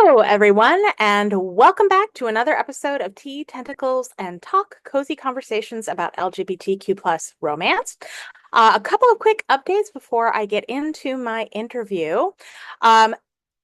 Hello, everyone, and welcome back to another episode of Tea, Tentacles, and Talk, cozy conversations about LGBTQ plus romance. A couple of quick updates before I get into my interview. Um,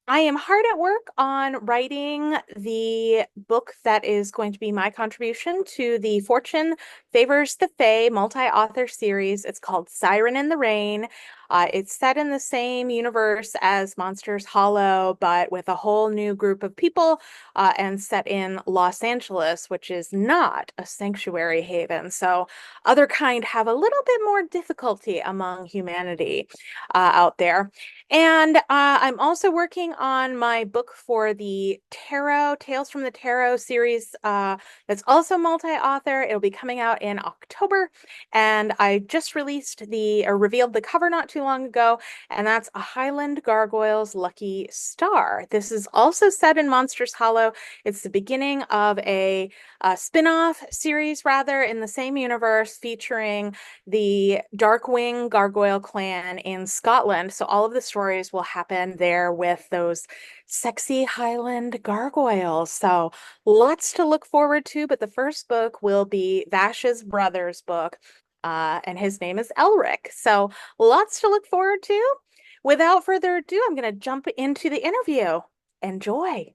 I am hard at work on writing the book that is going to be my contribution to the Fortune Favors the Fae multi-author series. It's called Siren in the Rain. It's set in the same universe as Monsters Hollow, but with a whole new group of people and set in Los Angeles, which is not a sanctuary haven. So other kind have a little bit more difficulty among humanity out there. And I'm also working on my book for the Tarot, Tales from the Tarot series that's also multi-author. It'll be coming out in October. And I just revealed the cover not too long ago, and that's a Highland Gargoyle's Lucky Star. This is also set in Monsters Hollow. It's the beginning of a spin-off series, rather, in the same universe featuring the Darkwing Gargoyle clan in Scotland. So all of the stories will happen there with those sexy Highland gargoyles. So lots to look forward to. But the first book will be Vash's brother's book, and his name is Elric. So lots to look forward to. Without further ado, I'm going to jump into the interview. Enjoy.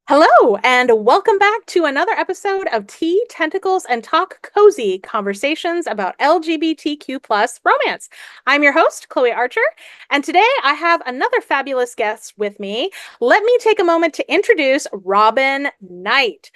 Hello, and welcome back to another episode of Tea, Tentacles, and Talk Cozy Conversations about LGBTQ plus romance. I'm your host, Chloe Archer, and today I have another fabulous guest with me. Let me take a moment to introduce Robin Knight.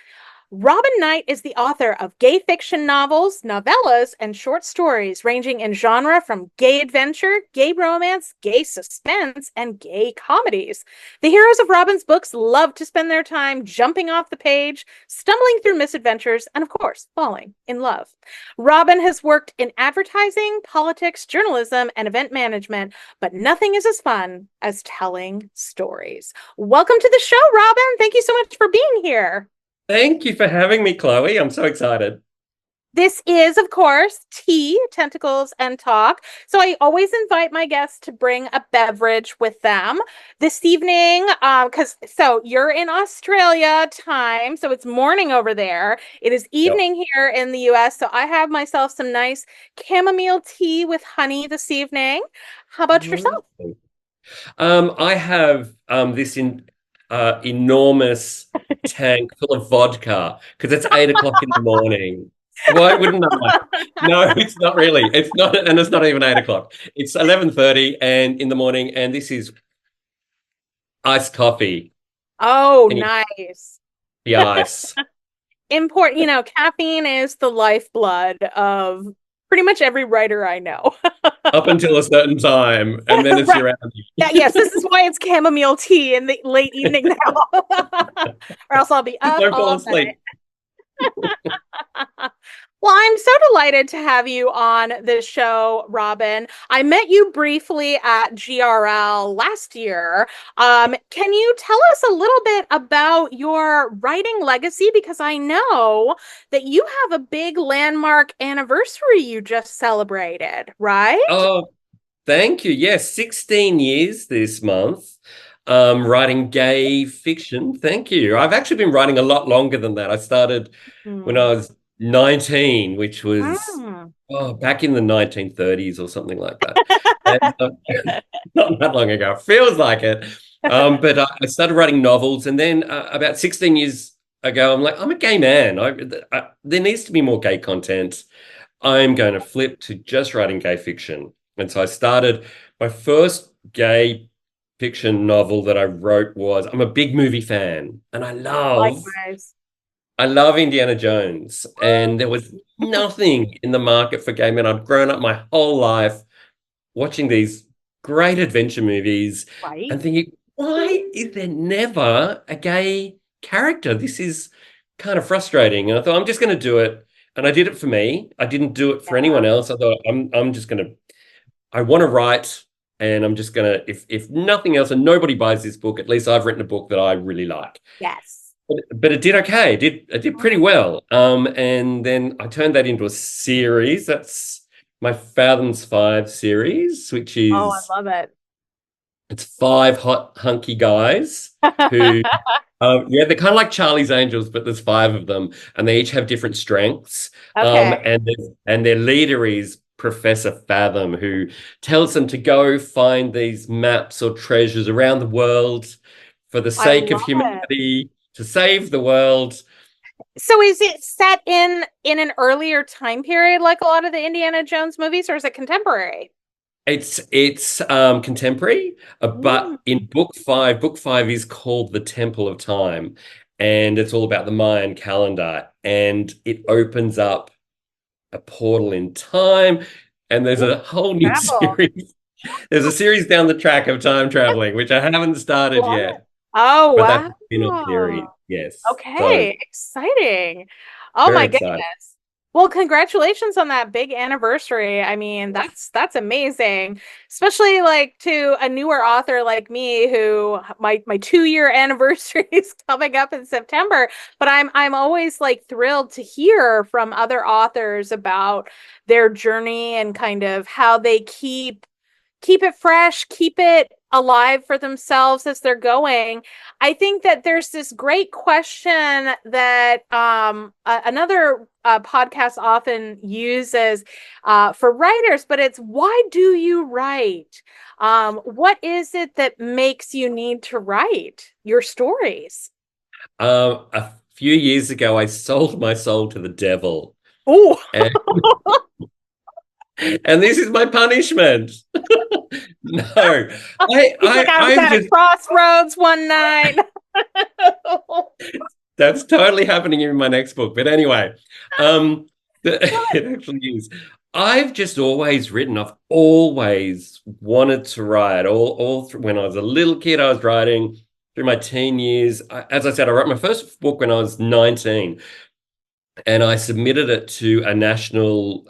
Robin Knight is the author of gay fiction novels, novellas, and short stories ranging in genre from gay adventure, gay romance, gay suspense, and gay comedies. The heroes of Robin's books love to spend their time jumping off the page, stumbling through misadventures, and of course, falling in love. Robin has worked in advertising, politics, journalism, and event management, but nothing is as fun as telling stories. Welcome to the show, Robin. Thank you so much for being here. Thank you for having me, Chloe. I'm so excited. This is, of course, Tea, Tentacles, and Talk. So I always invite my guests to bring a beverage with them. This evening, so you're in Australia time, so it's morning over there. It is Yep. evening here in the US. So I have myself some nice chamomile tea with honey this evening. How about yourself? I have this enormous tank full of vodka because it's 8 o'clock in the morning. Why wouldn't I? No, it's not really. It's not, and it's not even 8 o'clock. It's 11:30 and in the morning, and this is iced coffee. Oh, And nice. the ice. Important, caffeine is the lifeblood of pretty much every writer I know. Up until a certain time, and then it's Right. around. Yeah, yes, this is why it's chamomile tea in the late evening now. Or else I'll be up Don't fall all night. asleep. Well, I'm so delighted to have you on the show, Robin. I met you briefly at GRL last year. Can you tell us a little bit about your writing legacy? Because I know that you have a big landmark anniversary you just celebrated, right? Oh, thank you. Yes, 16 years this month, writing gay fiction. Thank you. I've actually been writing a lot longer than that. I started when Hmm. I was 19, which was Mm. back in the 1930s or something like that. And, not that long ago. Feels like it. But I started writing novels, and then about 16 years ago, I'm like, I'm a gay man. There needs to be more gay content. I'm going to flip to just writing gay fiction. And so I started my first gay fiction novel that I wrote was I'm a big movie fan and Likewise. I love Indiana Jones. And there was nothing in the market for gay men. I'd grown up my whole life watching these great adventure movies Right? and thinking, why is there never a gay character? This is kind of frustrating. And I thought, I'm just going to do it. And I did it for me. I didn't do it for Yeah. anyone else. I thought, I'm just going to, I want to write, and I'm just going to, if nothing else, and nobody buys this book, at least I've written a book that I really like. Yes. But it did okay. It did pretty well. And then I turned that into a series. That's my Fathoms 5 series, which Oh, I is love it. It's five hot, hunky guys who, yeah, they're kind of like Charlie's Angels, but there's five of them, and they each have different strengths. Okay. And their leader is Professor Fathom, who tells them to go find these maps or treasures around the world for the I sake of love it. humanity, to save the world. So is it set in an earlier time period like a lot of the Indiana Jones movies, or is it contemporary? It's contemporary, Mm. but in book five is called The Temple of Time, and it's all about the Mayan calendar, and it opens up a portal in time, and there's Ooh, a whole new travel. series. There's a series down the track of time traveling, which I haven't started Love it. yet, Oh, but that's a spin-off wow. series. Yes, so Okay, exciting. Oh very my excited. goodness. Well, congratulations on that big anniversary. I mean, that's amazing. Especially like to a newer author like me who my 2 year anniversary is coming up in September, but I'm always like thrilled to hear from other authors about their journey and kind of how they keep it fresh, keep it alive for themselves as they're going. I think that there's this great question that another podcast often uses for writers, but it's why do you write? What is it that makes you need to write your stories? A few years ago, I sold my soul to the devil, Oh, and, and this is my punishment. No, he's like, I was I'm at a just crossroads one night. that's totally happening in my next book. But anyway, it actually is. I've just always written. I've always wanted to write. All through, when I was a little kid, I was writing through my teen years. As I said, I wrote my first book when I was 19, and I submitted it to a national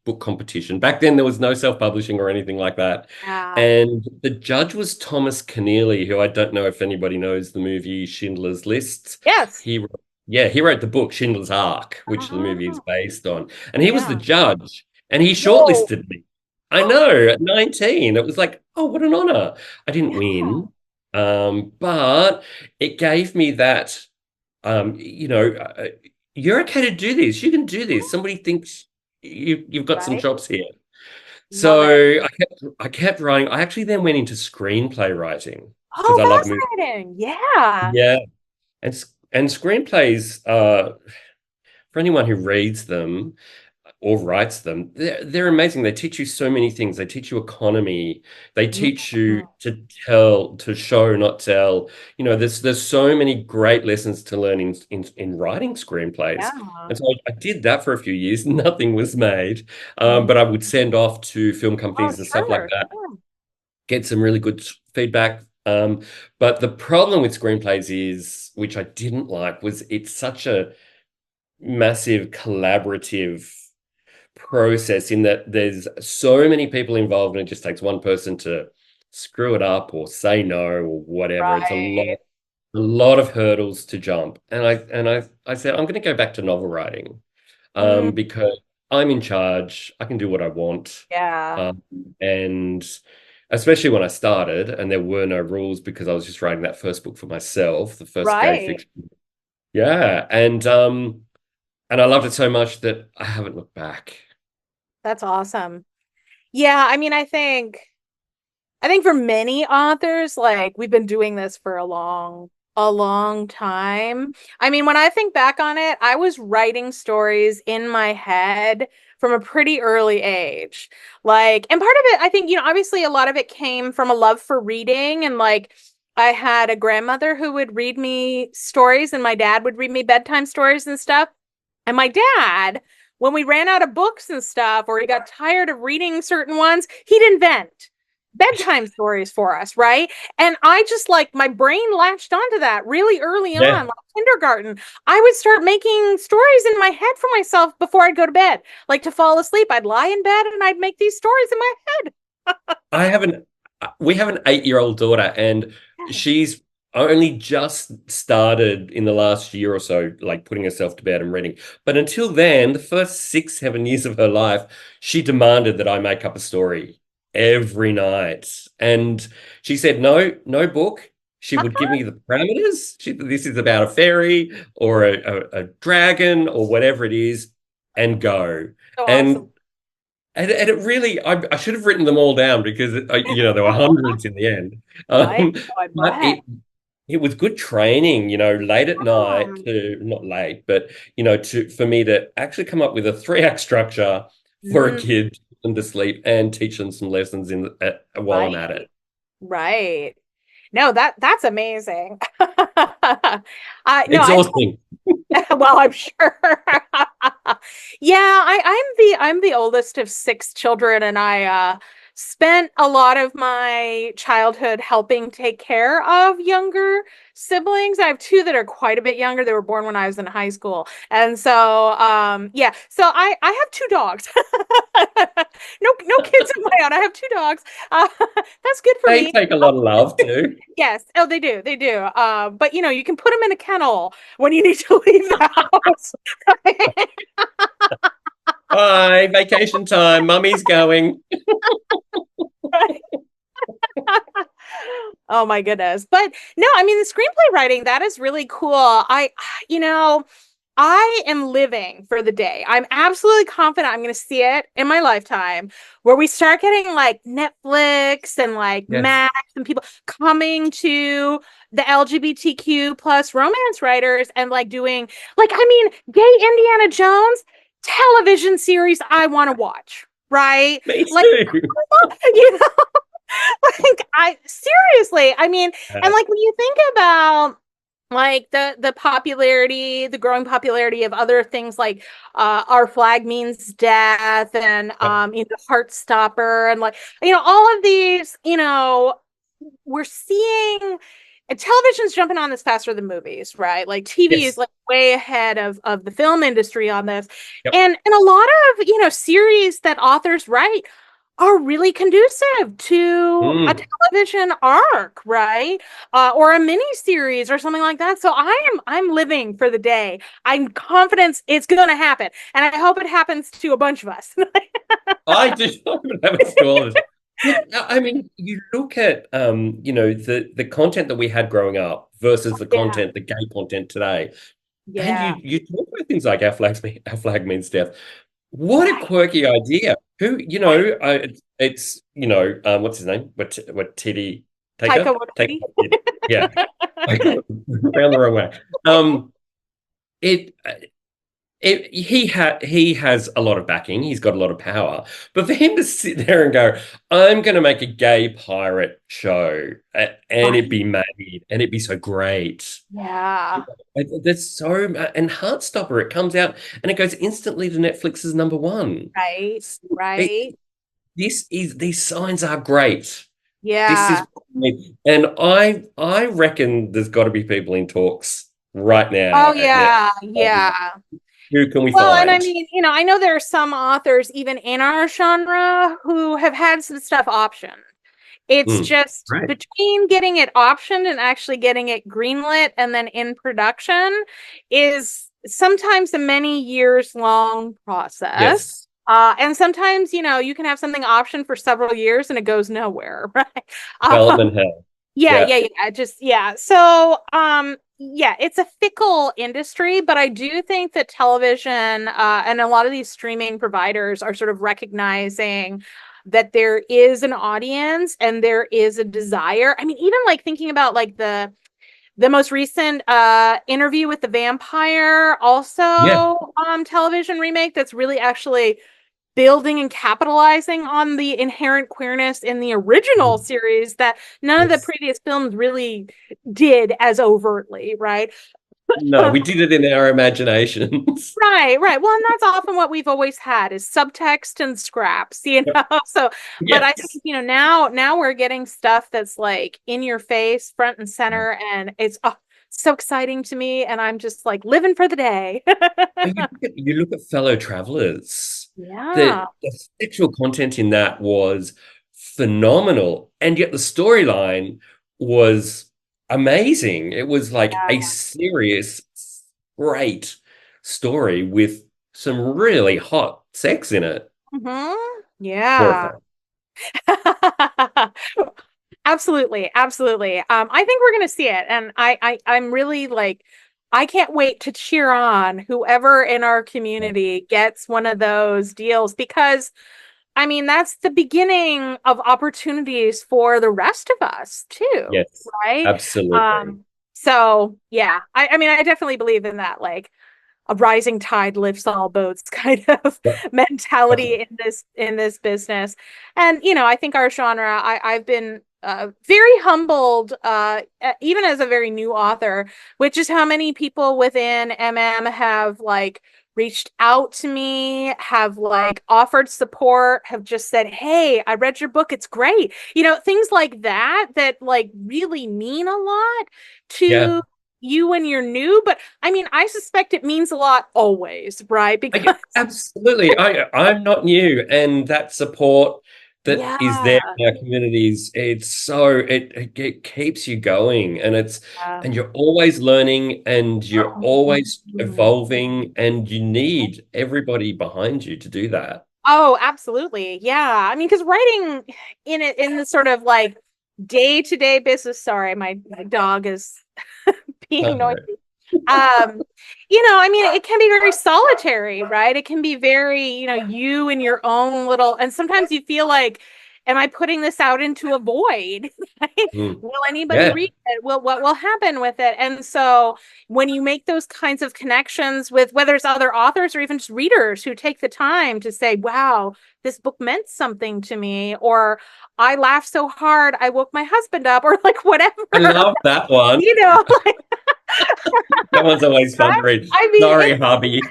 book competition. Back then, there was no self-publishing or anything like that. Yeah. And the judge was Thomas Keneally, who I don't know if anybody knows the movie Schindler's List. Yes. He, yeah, he wrote the book Schindler's Ark, which the movie is Oh, based on. And he was the yeah. judge, and he Whoa. shortlisted me. I know, at 19, it was like, oh, what an honor. I didn't Yeah. win, but it gave me that you're okay to do this. You can do this. Somebody thinks you've got some Right. chops here. Love it. So I kept writing. I actually then went into screenplay writing because Oh, I love movies. fascinating. Yeah. Yeah, and screenplays. For anyone who reads them or writes them, they're amazing. They teach you so many things. They teach you economy. They Mhm. teach you to tell, to show, not tell. There's so many great lessons to learn in writing screenplays. Yeah. And so I did that for a few years. Nothing was made, Mhm. but I would send off to film Oh, companies and stuff like sure, that, sure. get some really good feedback. But the problem with screenplays is, which I didn't like, was it's such a massive collaborative process in that there's so many people involved and it just takes one person to screw it up or say no or whatever. It's Right. a lot of hurdles to jump. And I said, I'm going to go back to novel writing Mm, because I'm in charge. I can do what I want. yeah. Um, and especially when I started and there were no rules because I was just writing that first book for myself, the first gay Right. fiction. Yeah. And I loved it so much that I haven't looked back. That's awesome. Yeah, I mean, I think for many authors, like we've been doing this for a long time. I mean, when I think back on it, I was writing stories in my head from a pretty early age. Like, and part of it, I think, obviously a lot of it came from a love for reading and like I had a grandmother who would read me stories and my dad would read me bedtime stories and stuff. And my dad, when we ran out of books and stuff, or he got tired of reading certain ones, he'd invent bedtime stories for us, right? And I just like my brain latched onto that really early Yeah. on, like kindergarten. I would start making stories in my head for myself before I'd go to bed, like to fall asleep. I'd lie in bed and I'd make these stories in my head. I have an we have an 8-year-old daughter, and Yes. she's only just started in the last year or so, like putting herself to bed and reading. But until then, the first 6, 7 years of her life, she demanded that I make up a story. every night. And she said, no, no book. She would give me the parameters. This is about a fairy or a dragon or whatever it is, and go. So And awesome. and it really, I should have written them all down because, there were hundreds in the end. Right? Um, Oh, I but bet. it was good training, late at night Oh. not late, but, for me to actually come up with a three-act structure for a Mm, kid, to put them to sleep and teach them some lessons while I'm at it. right. Right. No, that's amazing. No, Exhausting. well, I'm sure. Yeah, I'm the oldest of six children, and I spent a lot of my childhood helping take care of younger siblings. I have two that are quite a bit younger. They were born when I was in high school. And so yeah, so I have two dogs. No kids of my own. I have two dogs. That's good for They me. take a lot of love too. Yes. Oh, they do. They do. But you can put them in a kennel when you need to leave the house. Bye, vacation time. Mummy's going. Right? Oh my goodness. But no, I mean the screenplay writing, that is really cool. You know, I am living for the day. I'm absolutely confident I'm going to see it in my lifetime where we start getting like Netflix and like Yes. Max and people coming to the LGBTQ plus romance writers and like doing like, I mean, gay Indiana Jones television series I want to watch, right? Me Like, too. you know, like I seriously, I mean, and Uh, like when you think about like the popularity, the growing popularity of other things like Our Flag Means Death and yep. Heartstopper and like all of these, we're seeing and television's jumping on this faster than movies, right? Like TV is Yes. like way ahead of the film industry on this. Yep. And a lot of, series that authors write are really conducive to a Mm. television arc, right? Or a mini series or something like that. So I'm living for the day. I'm confident it's going to happen, and I hope it happens to a bunch of us. I just don't have it to all this. Look, I mean, you look at the content that we had growing up versus Yeah, the gay content today, and you yeah, you talk about things like our flag means death. What a right, quirky idea! Who right. it's what's his name? What Titty Taika Take Waititi. yeah, found the wrong way. It he has a lot of backing. He's got a lot of power. But for him to sit there and go, "I'm going to make a gay pirate show, and it Right. be made, and it be so great." Yeah. There's so and Heartstopper, it comes out and it goes instantly to Netflix's number one. Right. It, Right. these signs are great. This is Yeah. and I reckon there's got to be people in talks right Oh now at Netflix. yeah. Yeah. Who can we Well, and I find? mean, I know there are some authors even in our genre who have had some stuff optioned. It's Mm. just Right. between getting it optioned and actually getting it greenlit and then in production is sometimes a many years long process. Yes. And sometimes, you can have something optioned for several years and it goes nowhere, right? Development hell. Yeah, Yeah. yeah, yeah. Just yeah. So, yeah, it's a fickle industry, but I do think that television, and a lot of these streaming providers are sort of recognizing that there is an audience and there is a desire. I mean, even like thinking about like the most recent Interview with the Vampire, also Yeah. television remake that's really actually building and capitalizing on the inherent queerness in the original Mm. series that none of the Yes. previous films really did as overtly, right? No, we did it in our imaginations. Right, right. Well, and that's often what we've always had is subtext and scraps, Yep. So, but I think, Yes. now we're getting stuff that's like in your face, front and center, and it's so exciting to me, and I'm just like living for the day. And you look at fellow travelers. Yeah. The sexual content in that was phenomenal, and yet the storyline was amazing. It was like a Yeah. serious, great story with some really hot sex in it. Hmm. Yeah. Horrifying. Absolutely, absolutely. I think we're gonna see it, and I'm really like, I can't wait to cheer on whoever in our community gets one of those deals because, I mean, that's the beginning of opportunities for the rest of us too, Yes, right? absolutely. Um, so yeah, I mean, I definitely believe in that, like a rising tide lifts all boats kind of Yep. mentality in this business. And I think our genre, I've been very humbled, even as a very new author, which is how many people within MM have like reached out to me, have like offered support, have just said, "Hey, I read your book, it's great." Things like that that like really mean a lot Yeah. to you when you're new, but I mean, I suspect it means a lot always, right? Because Absolutely. I'm not new, and that support that is there yeah, in our communities, it keeps you going, and yeah. you're always learning, and you're always Mhm. evolving, and you need everybody behind you to do that. Oh, absolutely. Yeah. I mean, because writing in the sort of like day-to-day business, sorry, my dog is being noisy. um I mean, it can be very solitary, right? It can be very, you and your own little, and sometimes you feel like, am I putting this out into a void? Right? Mm. Will anybody Yeah. read it? What will happen with it? And so when you make those kinds of connections with whether it's other authors or even just readers who take the time to say, wow, this book meant something to me, or I laughed so hard I woke my husband up, or like I whatever, love that one. like, That one's always fun right? to read. I mean, Sorry, hubby.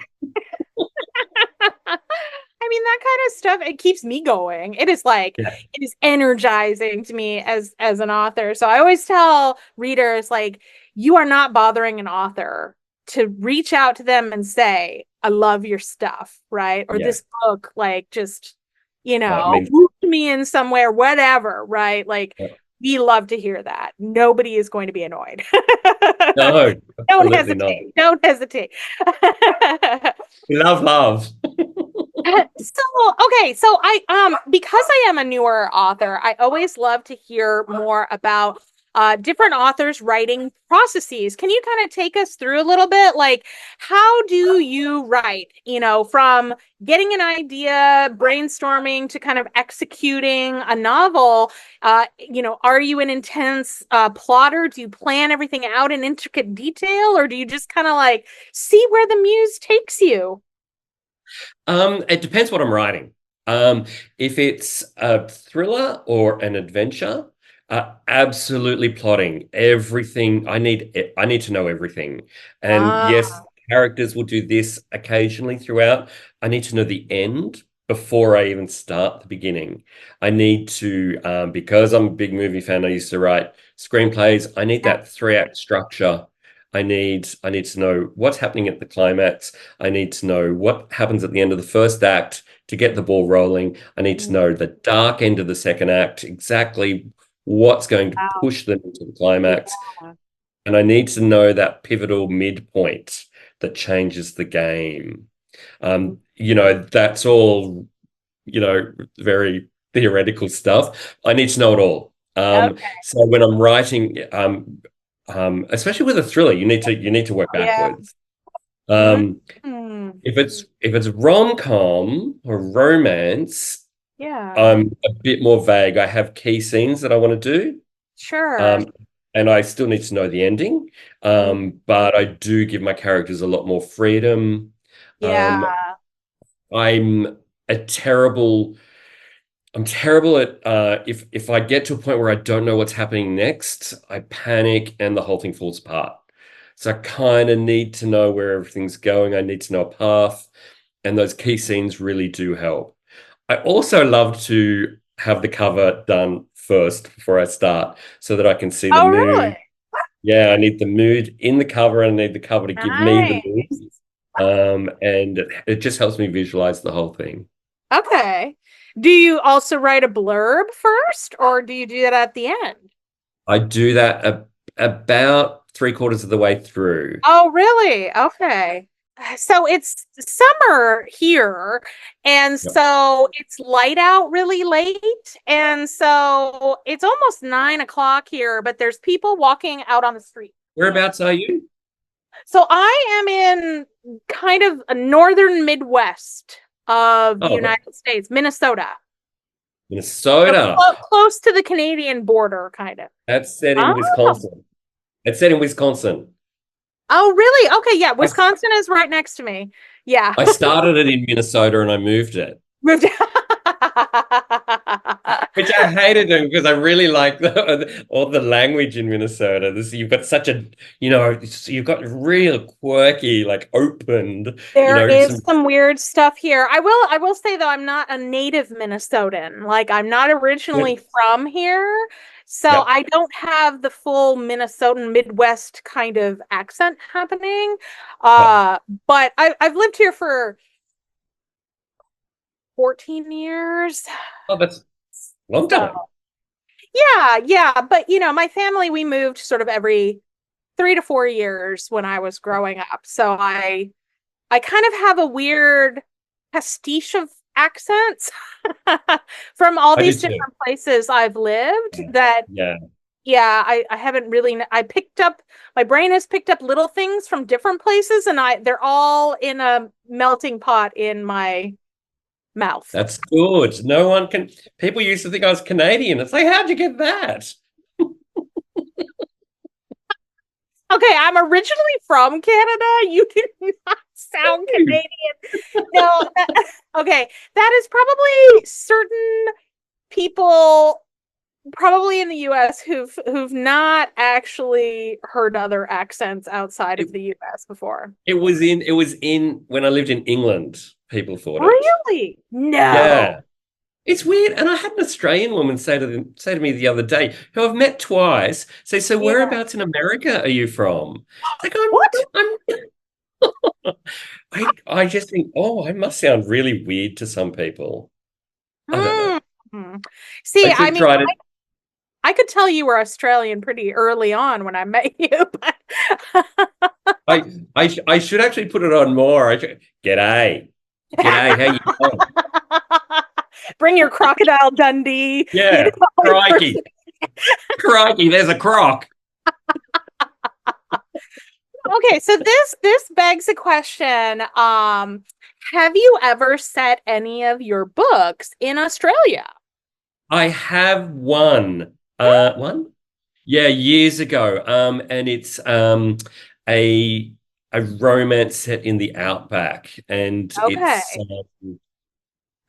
I mean, that kind of stuff, it keeps me going. It is like, Yeah. it is energizing to me as an author. So I always tell readers, like, you are not bothering an author to reach out to them and say, I love your stuff, right? Or Yeah. this book, like, just, Oh, it means moved me in somewhere, whatever, right? Like, yeah. we love to hear that. Nobody is going to be annoyed. No, Don't absolutely not. hesitate. Don't hesitate. We love love. Okay, so I because I am a newer author, I always love to hear more about different authors' writing processes. Can you kind of take us through a little bit? Like, how do you write, from getting an idea, brainstorming to kind of executing a novel? Are you an intense plotter? Do you plan everything out in intricate detail, or do you just kind of like see where the muse takes you? It depends what I'm writing. Um, if it's a thriller or an adventure, absolutely plotting everything. I need to know everything. And yes, Ah. characters will do this occasionally throughout. I need to know the end before I even start the beginning. I need to, because I'm a big movie fan, I used to write screenplays. I need that three-act structure. I need to know what's happening at the climax. I need to know what happens at the end of the first act to get the ball rolling. I need to know the dark end of the second act, exactly what's going to Wow. push them into the climax. Yeah. And I need to know that pivotal midpoint that changes the game. That's all, very theoretical stuff. I need to know it all. Okay. So when I'm writing, especially with a thriller, you need to work Yeah. backwards. Um, Mm. if it's rom-com or romance, Yeah. I'm a bit more vague. I have key scenes that I want to do, Sure. um, and I still need to know the ending. Mm. But I do give my characters a lot more freedom. Yeah. Um, I'm a terrible I'm terrible at if I get to a point where I don't know what's happening next, I panic and the whole thing falls apart. So I kind of need to know where everything's going. I need to know a path, and those key scenes really do help. I also love to have the cover done first before I start so that I can see the Oh, really? mood. Yeah, I need the mood in the cover and I need the cover to give me the mood. Nice. And it just helps me visualize the whole thing. Okay. Do you also write a blurb first, or do you do that at the end? I do that about three-quarters of the way through. Oh, really? Okay. So it's summer here, and Yep. so it's light out really late, and so it's almost 9 o'clock here, but there's people walking out on the street. Whereabouts are you? So I am in kind of a northern Midwest of the Oh, United States, Minnesota. So Minnesota. close to the Canadian border, kind of. That's set in Oh, Wisconsin. It's set in Wisconsin. oh, really? Okay, yeah. I, Wisconsin is right next to me. Yeah. I started it in Minnesota and I moved it. Moved. Which I hated them because I really like all the language in Minnesota. You've got such a, you've got real quirky, like opened, There is some, some weird stuff here. I will say though, I'm not a native Minnesotan. Like I'm not yeah, originally from here. So yeah. I don't have the full Minnesotan Midwest kind of accent happening. Yeah. Uh, but I've lived here for 14 years. Oh, that's a long So time. yeah, yeah. But my family, we moved sort of every 3 to 4 years when I was growing up. So I kind of have a weird pastiche of accents from all I these did too. different places I've lived Yeah. that Yeah. yeah, I haven't really I picked up my brain has picked up little things from different places and they're all in a melting pot in my mouth. That's good. People used to think I was Canadian. It's like, how'd you get that? Okay, I'm originally from Canada. You do not sound Canadian. No, okay, that is probably certain people probably in the US who've not actually heard other accents outside It, of the US before. it was in when I lived in England, people thought it. Really? Yeah. No. It's weird. And I had an Australian woman say to me the other day, who I've met twice, say, so Yeah. whereabouts in America are you from? It's like What? I just think, oh, I must sound really weird to some people. I don't know. Hmm. See, I I should mean, try to I could tell you were Australian pretty early on when I met you, but I should actually put it on more. G'day. G'day, how you doing? bring your crocodile Dundee, Yeah. person. Crikey. Crikey, there's a croc. Okay, so this begs a question. Have you ever set any of your books in Australia? I have one. One? Yeah, years ago. And it's a a romance set in the outback, and Okay.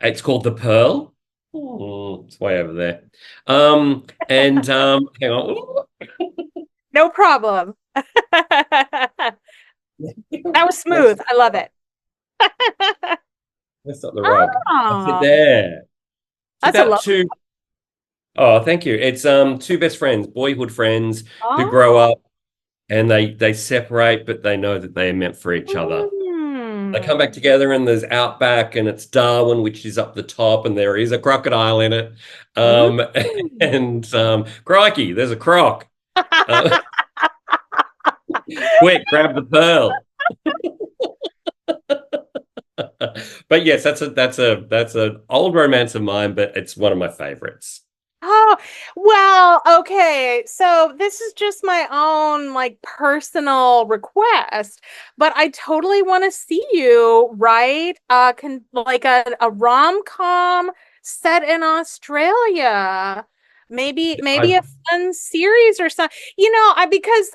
it's called The Pearl. Oh, it's way over there. And hang on. No problem. That was That's smooth. I love it. that's not the rug. That's it Oh, there. It's that's a about love. two. Oh, thank you. It's two best friends, boyhood friends who grow Oh. up and they separate, but they know that they are meant for each other. They come back Mm. together and there's Outback and it's Darwin, which is up the top, and there is a crocodile in it. Ooh. Um, and crikey, there's a croc. Uh, quick, grab the pearl. But yes, that's an old romance of mine, but it's one of my favorites. Oh, well, okay. So this is just my own like personal request, but I totally want to see you write like a rom-com set in Australia. Maybe I a fun series or something. Because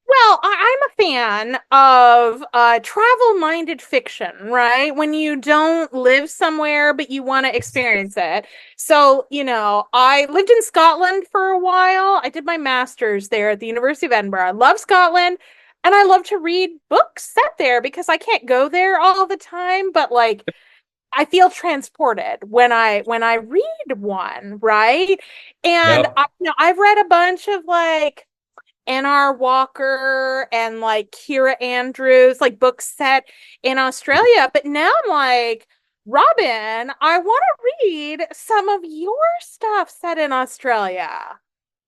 well, I'm a fan of travel-minded fiction, right? When you don't live somewhere, but you want to experience it. So, I lived in Scotland for a while. I did my master's there at the University of Edinburgh. I love Scotland, and I love to read books set there because I can't go there all the time, but like I feel transported when I read one, right? And Yep. I've read a bunch of like N.R. Walker and like Kira Andrews, like books set in Australia. But now I'm like, Robin, I want to read some of your stuff set in Australia.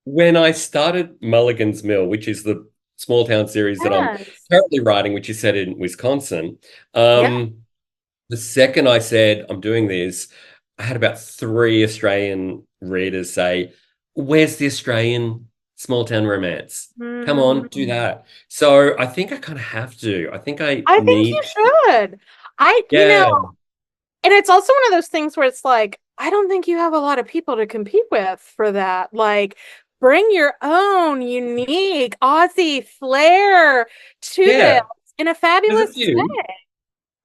When I started Mulligan's Mill, which is the small town series that I'm Yes. currently writing, which is set in Wisconsin. Yeah. The second I said I'm doing this, I had about three Australian readers say, "Where's the Australian small town romance? Come on, do Mm. that." So I think I kind of have to. I think I I think you need, should. yeah, And it's also one of those things where it's like, I don't think you have a lot of people to compete with for that. Like, bring your own unique Aussie flair to this yeah. in a There's a fabulous few. way.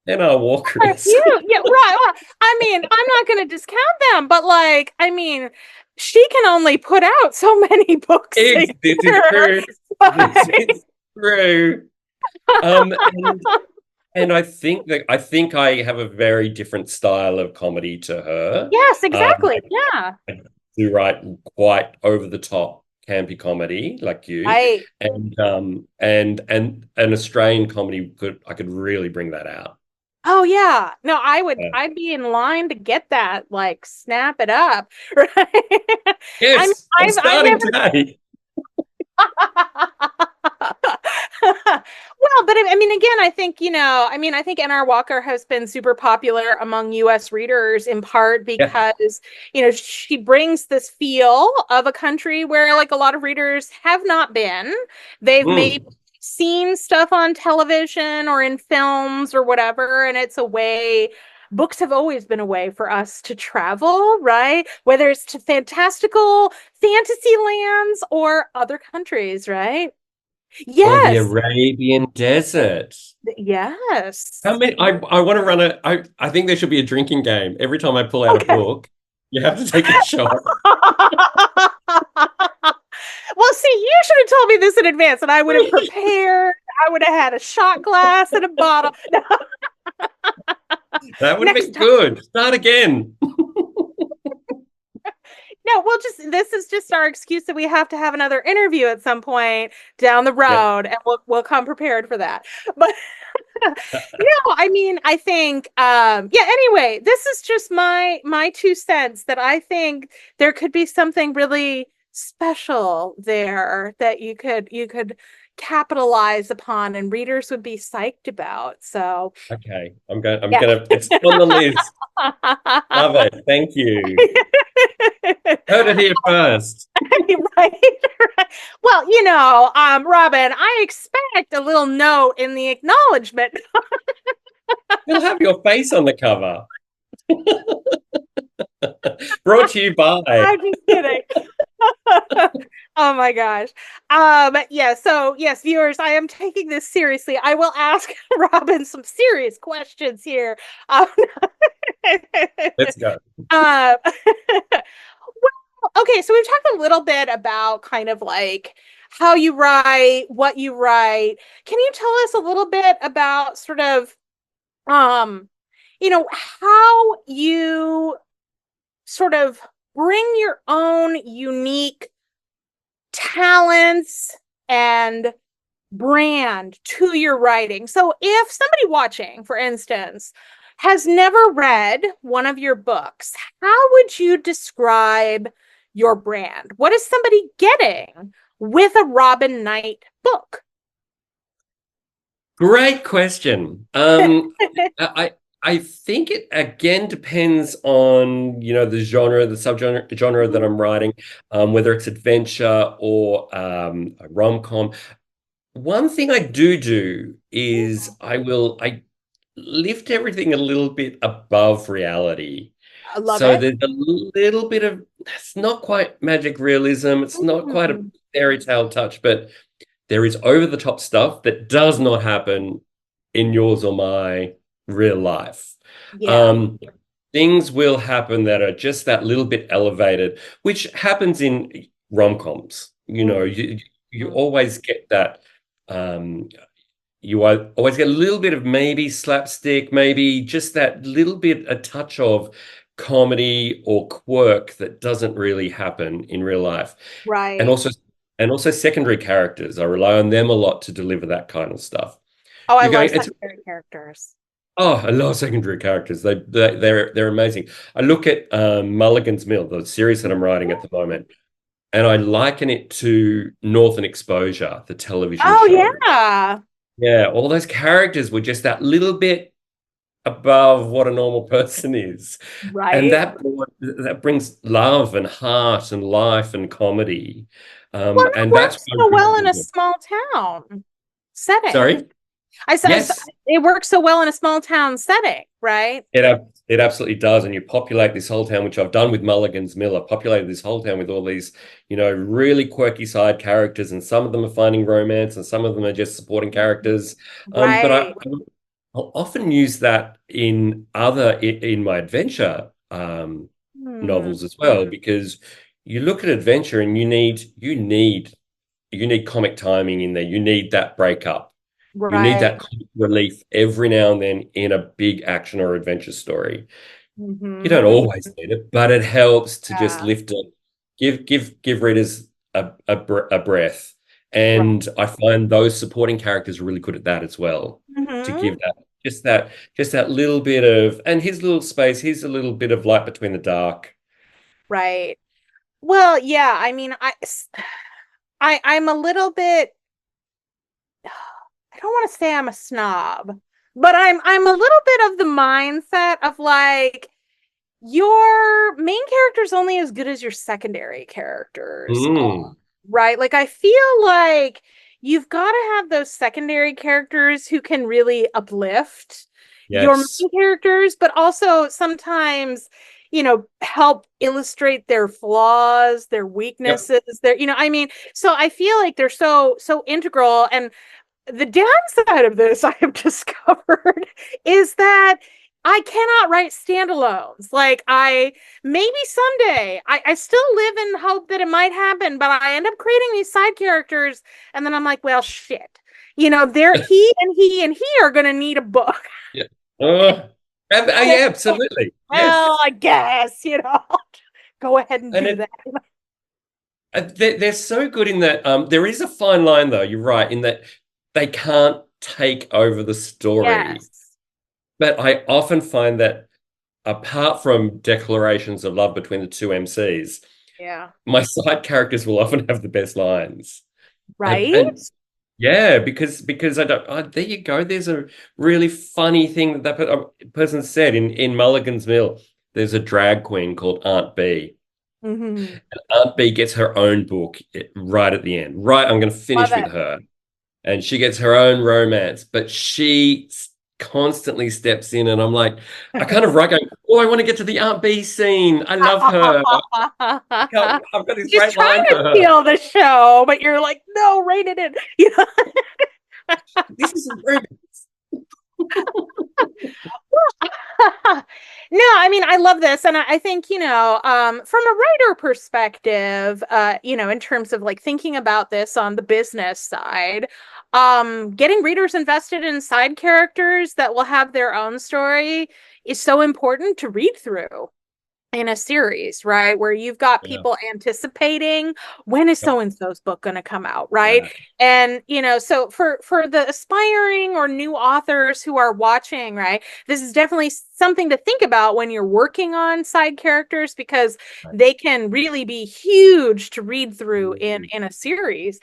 And our A Walkers. few, yeah, right. Well, I mean, I'm not going to discount them, but like, I mean, she can only put out so many books a This is year. true. This is true. And I think I have a very different style of comedy to her. Yes, Um, exactly. Yeah. I do write quite over the top campy comedy like you, I and an Australian comedy I could really bring that out. Oh yeah. No, Yeah. I'd be in line to get that, like snap it up. Right. I mean, Yes, I'm I've starting never today. Well, but I mean, again, I think, I mean, I think N.R. Walker has been super popular among US readers in part Yeah. because, she brings this feel of a country where like a lot of readers have not been. They've maybe Mm. seen stuff on television or in films or whatever, and it's a way. Books have always been a way for us to travel, right? Whether it's to fantastical fantasy lands or other countries, right? Or the Yes. Arabian Desert. How Yes. many? I want to run I think there should be a drinking game. Every time I pull out a Okay. book, you have to take a shot. Well, see, you should have told me this in advance and I would have prepared. I would have had a shot glass and a bottle. No, That would have next been time. good. Start again. No, we'll just this is just our excuse that we have to have another interview at some point down the Yeah. road and we'll come prepared for that. But no, I mean, I think yeah, anyway, this is just my 2 cents that I think there could be something really special there that you could capitalize upon and readers would be psyched about. So, Okay. I'm yeah. gonna it's on the list. Love it. Thank you. Heard it here first. Right. Right. Well, Robin, I expect a little note in the acknowledgement. You'll have your face on the cover. Brought to you by. I'm just kidding. Oh my gosh. Yeah, so yes, viewers, I am taking this seriously. I will ask Robin some serious questions here. Um, Let's go. well, okay, so we've talked a little bit about kind of like how you write, what you write. Can you tell us a little bit about sort of um, how you sort of bring your own unique talents and brand to your writing. So if somebody watching, for instance, has never read one of your books, how would you describe your brand? What is somebody getting with a Robin Knight book? Great question. I think it again depends on, the genre, the genre that I'm writing, whether it's adventure or a rom-com. One thing I do is I lift everything a little bit above reality. I love So it. there's a little bit of, it's not quite magic realism, it's not quite a Mm. fairy tale touch, but there is over the top stuff that does not happen in yours or my real life. Yeah. Um, Things will happen that are just that little bit elevated, which happens in rom-coms. You Mhm. always get that. Um, you always get a little bit of maybe slapstick, maybe just that little bit, a touch of comedy or quirk that doesn't really happen in real life. And Right. also and also secondary characters. I rely on them a lot to deliver that kind of stuff. Oh, I You're love going, it's secondary characters. oh, I love secondary characters. They're amazing. I look at Mulligan's Mill, the series that I'm writing at the moment. and I liken it to Northern Exposure, the television Oh show. yeah. Yeah, all those characters were just that little bit above what a normal person is. And Right. that brings love and heart and life and comedy. Well, and And it that's works what I so well in really a enjoy. small town setting. Sorry? I said Yes, it works so well in a small town setting, right? it absolutely does. And you populate this whole town, which I've done with Mulligan's Mill. I populated this whole town with all these, really quirky side characters, and some of them are finding romance, and some of them are just supporting characters. But Right. I'll often use that in my adventure Hmm. novels as well, because you look at adventure and you need comic timing in there. You need that breakup. You need Right. that comic relief every now and then in a big action or adventure story. You don't Hmm. always need it, but it helps to just Yeah. lift it, give readers a breath. Right. And I find those supporting characters are really good at that as well, to Hmm. give just that little bit of, and his little space, he's a little bit of light between the dark. Right. Well, yeah, I mean, I'm a little bit, I don't want to say I'm a snob, but I'm a little bit of the mindset of like your main character's only as good as your secondary characters are, Mm, right? Like I feel like you've got to have those secondary characters who can really uplift your yes. main characters, but also sometimes, help illustrate their flaws, their Yep. weaknesses, I mean, so I feel like they're so integral. And the downside of this I have discovered is that I cannot write standalones. Like maybe someday I still live in hope that it might happen, but I end up creating these side characters and then I'm like, well, shit. They're he and he are gonna need a book. Yeah. Oh, yeah, absolutely. Yes. Well, I guess, go ahead and And do that. they're so good in that. There is a fine line, though. You're right in that they can't take over the story. Yes. But I often find that apart from declarations of love between the two MCs, Yeah. my side characters will often have the best lines. And Right? yeah, because I don't. Oh, there you go. There's a really funny thing that person said in Mulligan's Mill. There's a drag queen called Aunt B. Hmm. Aunt B gets her own book right at the end. Right, I'm going to Love finish with it. her. And she gets her own romance, but constantly steps in. And I'm like, I kind of write going, oh, I want to get to the Aunt B scene. I love her. I've got this Just great trying line to for her. steal the show, but you're like, no, rein it in. This isn't romance. No, I mean, I love this. And I think, from a writer perspective, in terms of like thinking about this on the business side, getting readers invested in side characters that will have their own story is so important to read through in a series, right? Where you've got Yeah. people anticipating when is Yep. so and so's book going to come out, right? Yeah. And so for the aspiring or new authors who are watching, right? This is definitely something to think about when you're working on side characters because Right. they can really be huge to read through in Mhm. in a series.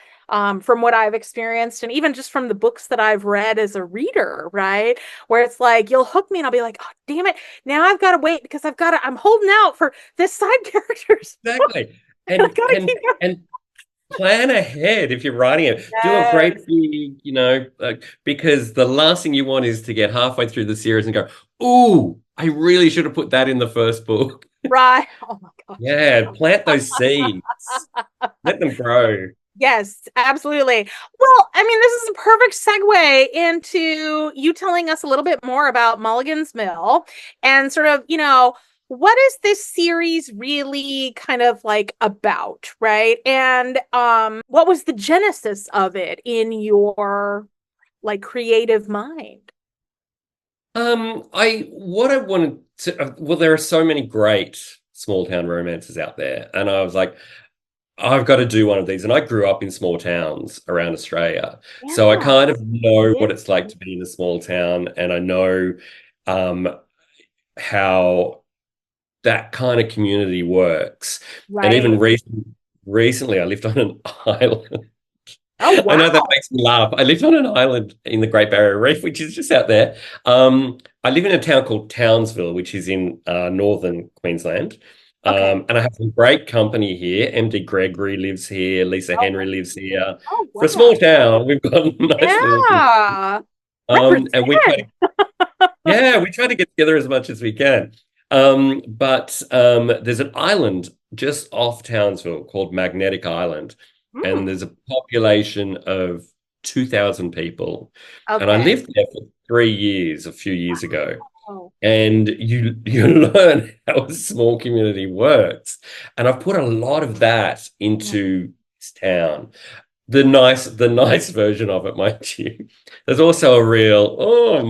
From what I've experienced, and even just from the books that I've read as a reader, right? Where it's like you'll hook me and I'll be like, oh, damn it, now I've got to wait because I'm holding out for this side character's book. Exactly. I And gotta and keep going. and plan ahead if you're writing it. Do a great Yes. big, because the last thing you want is to get halfway through the series and go, "Ooh, I really should have put that in the first book." Right. Oh my gosh. Yeah, plant those seeds. Let them grow. Yes, absolutely. Well, I mean, this is a perfect segue into you telling us a little bit more about Mulligan's Mill and sort of, what is this series really kind of like about, right? And what was the genesis of it in your like creative mind? I what I wanted to well, there are so many great small town romances out there, and I was like, I've got to do one of these. And I grew up in small towns around Australia. So I Yeah. kind of know Yeah. what it's like to be in a small town. And I know um, how that kind of community works. And even Right. recently I lived on an island. Oh, I know that wow. makes me laugh. I lived on an island in the Great Barrier Reef, which is just out there. I live in a town called Townsville, which is in northern Queensland. Okay. And I have some great company here. MD Gregory lives here. Lisa Oh, Henry lives here. oh, For a small wow. town, we've got a nice little community. Yeah. And we try to, Represent. yeah, we try to get together as much as we can. But there's an island just off Townsville called Magnetic Island, and Mm, there's a population of 2,000 people. And I okay. lived there for 3 years a few years ago. Oh. And you learn how a small community works. And I've put a lot of that Mm. into this town. The nice version of it, mind you. There's also a real,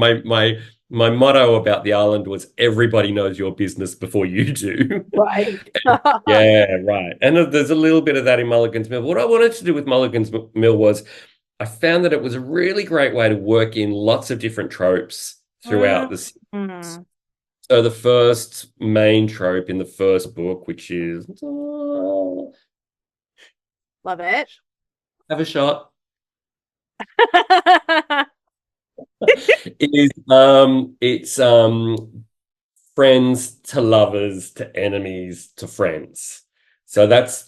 my motto about the island was everybody knows your business before you do. Right. Yeah, right. And there's a little bit of that in Mulligan's Mill. What I wanted to do with Mulligan's Mill was I found that it was a really great way to work in lots of different tropes throughout the series. Mm. So the first main trope in the first book, which is Love it. have a shot, is it's friends to lovers to enemies to friends. So that's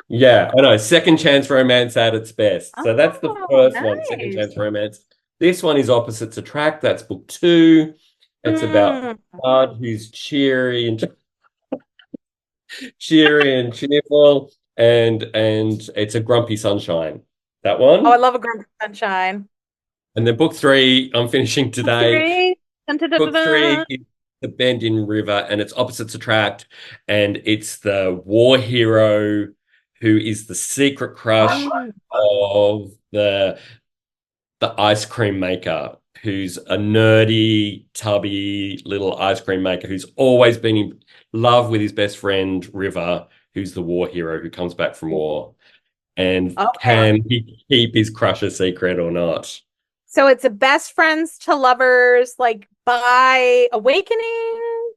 yeah, I know, second chance romance at its best. So that's the Oh, first one, second nice. chance romance. This one is opposites attract. That's book two. It's about Mm. God who's cheery and cheerful, and it's a grumpy sunshine. That Oh, I one. love a Grumpy Sunshine. And then book three, I'm finishing today. Three. Dun, dun, dun, dun, Book three dun. is the Bend in River, and it's opposites attract, and it's the war hero who is the secret crush Mm. of the ice cream maker, who's a nerdy, tubby little ice cream maker who's always been in love with his best friend River, who's the war hero who comes back from war. And Okay. can he keep his crush a secret or not? So it's a best friends to lovers, like by awakening.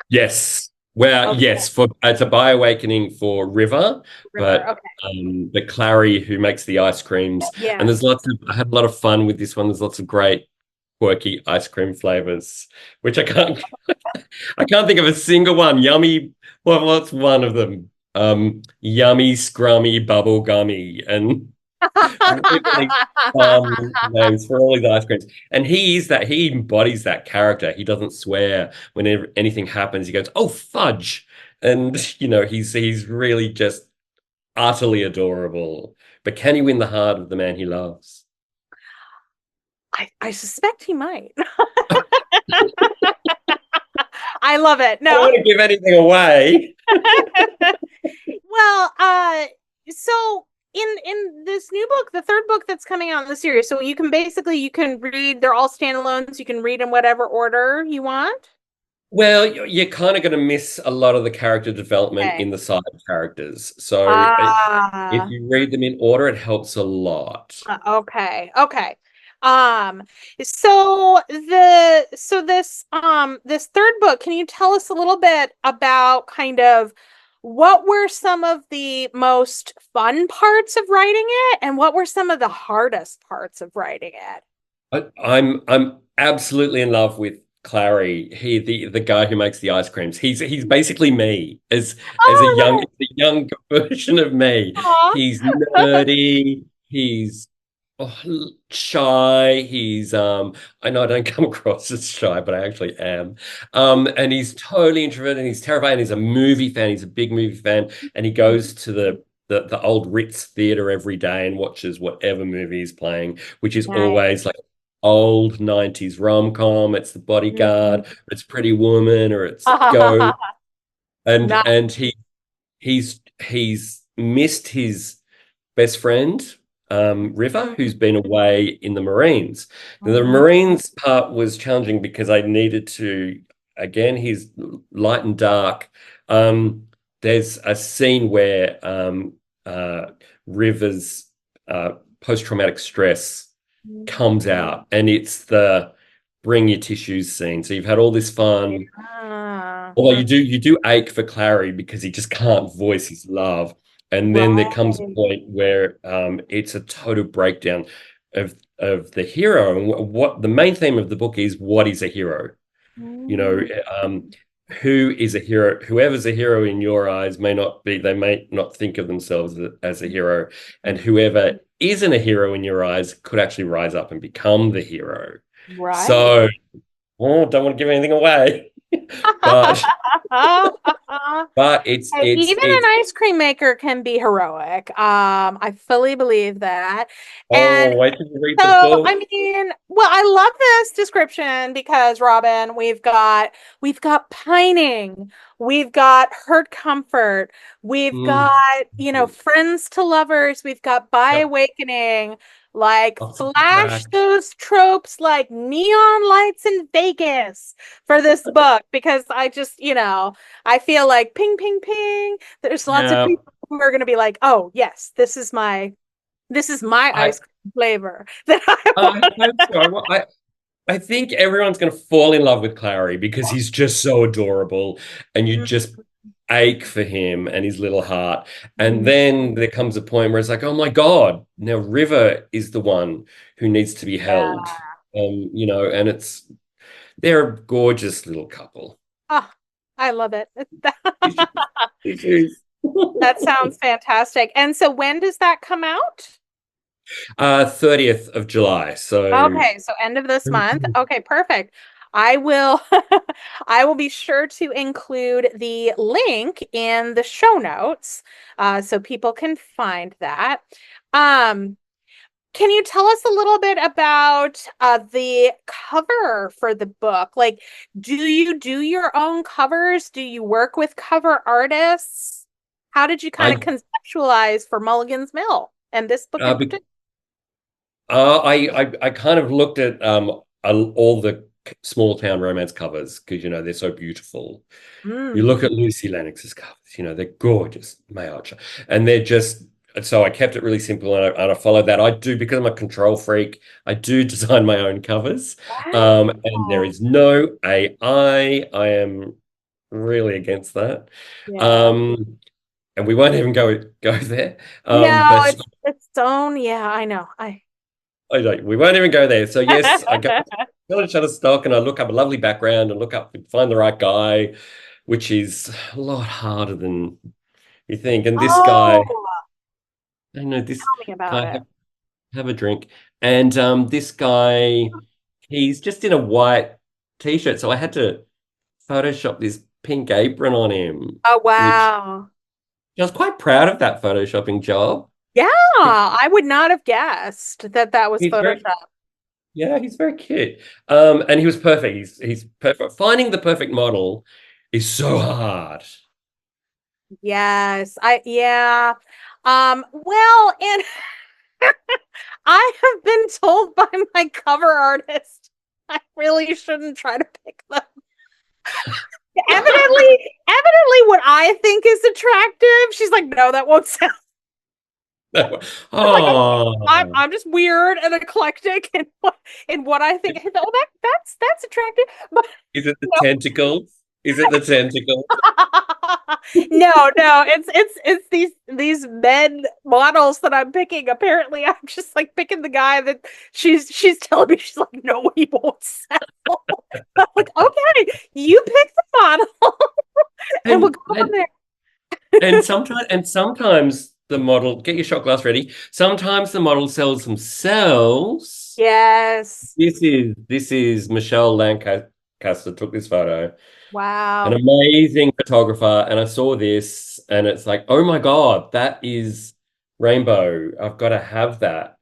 Yes. Well, Okay. yes, for it's a by awakening for River, River. but Okay. the Clary who makes the ice creams, and Yeah. there's lots of I had a lot of fun with this one. There's lots of great quirky ice cream flavors, which I can't think of a single one. Yummy, well, what's one of them? Yummy, scrummy, bubble gummy, and really names for all his ice creams. And he embodies that character. He doesn't swear whenever anything happens. He goes, "Oh, fudge." And he's really just utterly adorable. But can he win the heart of the man he loves? I suspect he might. I love it. I don't No. want to give anything away. Well, so in this new book, the third book that's coming out in the series, so you can read, they're all standalones, you can read in whatever order you want. Well, you're kind of going to miss a lot of the character development Okay. in the side characters. So if Ah, you read them in order, it helps a lot. okay. Okay. Um, so this third book, can you tell us a little bit about kind of what were some of the most fun parts of writing it and what were some of the hardest parts of writing it? I'm absolutely in love with Clary. The guy who makes the ice creams. He's basically me as Oh, a young version of me. aw. He's nerdy. He's shy. I know I don't come across as shy, but I actually am. And he's totally introverted and he's terrified. And he's a movie fan. He's a big movie fan, and he goes to the old Ritz Theatre every day and watches whatever movie is playing, which is Nice. always like old 90s rom-com. It's The Bodyguard, Mhm. or it's Pretty Woman, or it's Go. And Nice. he's missed his best friend, River, who's been away in the Marines. Now, the Mhm. Marines part was challenging because I needed to, again, he's light and dark. There's a scene where River's post-traumatic stress comes out, and it's the bring your tissues scene. So you've had all this fun. Yeah. Although you do ache for Clary because he just can't voice his love. And then there comes a Right. point where it's a total breakdown of the hero. And what the main theme of the book is, what is a hero? You know, Mm, who is a hero? Whoever's a hero in your eyes may not be, they may not think of themselves as a hero. And whoever isn't a hero in your eyes could actually rise up and become the hero. right. So, oh, don't want to give anything away, but Hey, even an it's ice cream maker can be heroic. I fully believe that. And oh, wait till you read the so, I book. mean, well, I love this description because Robin, we've got pining, we've got hurt comfort, we've got, Mm. friends to lovers, we've got by Yep. awakening, like Lots of flash cracks. those tropes like neon lights in Vegas for this book because I just, I feel like ping, ping, ping. There's lots of Yeah. people who are going to be like, oh, yes, this is my I ice cream flavor that I I want. hope so. I think everyone's going to fall in love with Clary because he's just so adorable, and you just ache for him and his little heart. And Mhm. then there comes a point where it's like, oh my God, now River is the one who needs to be held. Yeah. And they're a gorgeous little couple. Oh, I love it. Issues. Issues. That sounds fantastic. And so when does that come out? 30th of July. So Okay, so end of this month. Okay, perfect. I will I will be sure to include the link in the show notes so people can find that. Um, Can you tell us a little bit about the cover for the book? Like, do you do your own covers? Do you work with cover artists? How did you kind of I conceptualize for Mulligan's Mill and this book uh, in be- particular? I kind of looked at all the small town romance covers because they're so beautiful. You Mm. look at Lucy Lennox's covers, they're gorgeous, May Archer, and they're just so I kept it really simple and I followed that. I do because I'm a control freak. I do design my own covers, and there Wow. is no AI. I am really against that, Yeah. um, and we won't even go there. No, But it's own. Yeah, I know. I don't, we won't even go there. So yes, I go to Shutterstock and I look up a lovely background and look up and find the right guy, which is a lot harder than you think. And this guy, Oh, I know this tell me about guy, it. have a drink. And this guy, he's just in a white t-shirt. So I had to Photoshop this pink apron on him, Oh, which wow. I was quite proud of that photoshopping job. Yeah, He- I would not have guessed that that was He's very, Photoshop. yeah, he's very cute. And he was perfect. He's perfect. Finding the perfect model is so hard. Yes, yeah. Well, and I have been told by my cover artist I really shouldn't try to pick them. Evidently what I think is attractive, she's like, no, that won't sell. I'm like, Oh, I'm just weird and eclectic in what I think. Oh, that's attractive. But is it the no. tentacles? Is it the tentacles? No, it's these men models that I'm picking. Apparently, I'm just like picking the guy that she's telling me she's like, no, he won't sell. I'm like, okay, you pick the model and we'll And go from and there. and sometimes the model, get your shot glass ready. Sometimes the model sells themselves. Yes. This is Michelle Lancaster took this photo. An Wow. amazing photographer, and I saw this, and it's like, oh my God, that is rainbow. I've got to have that.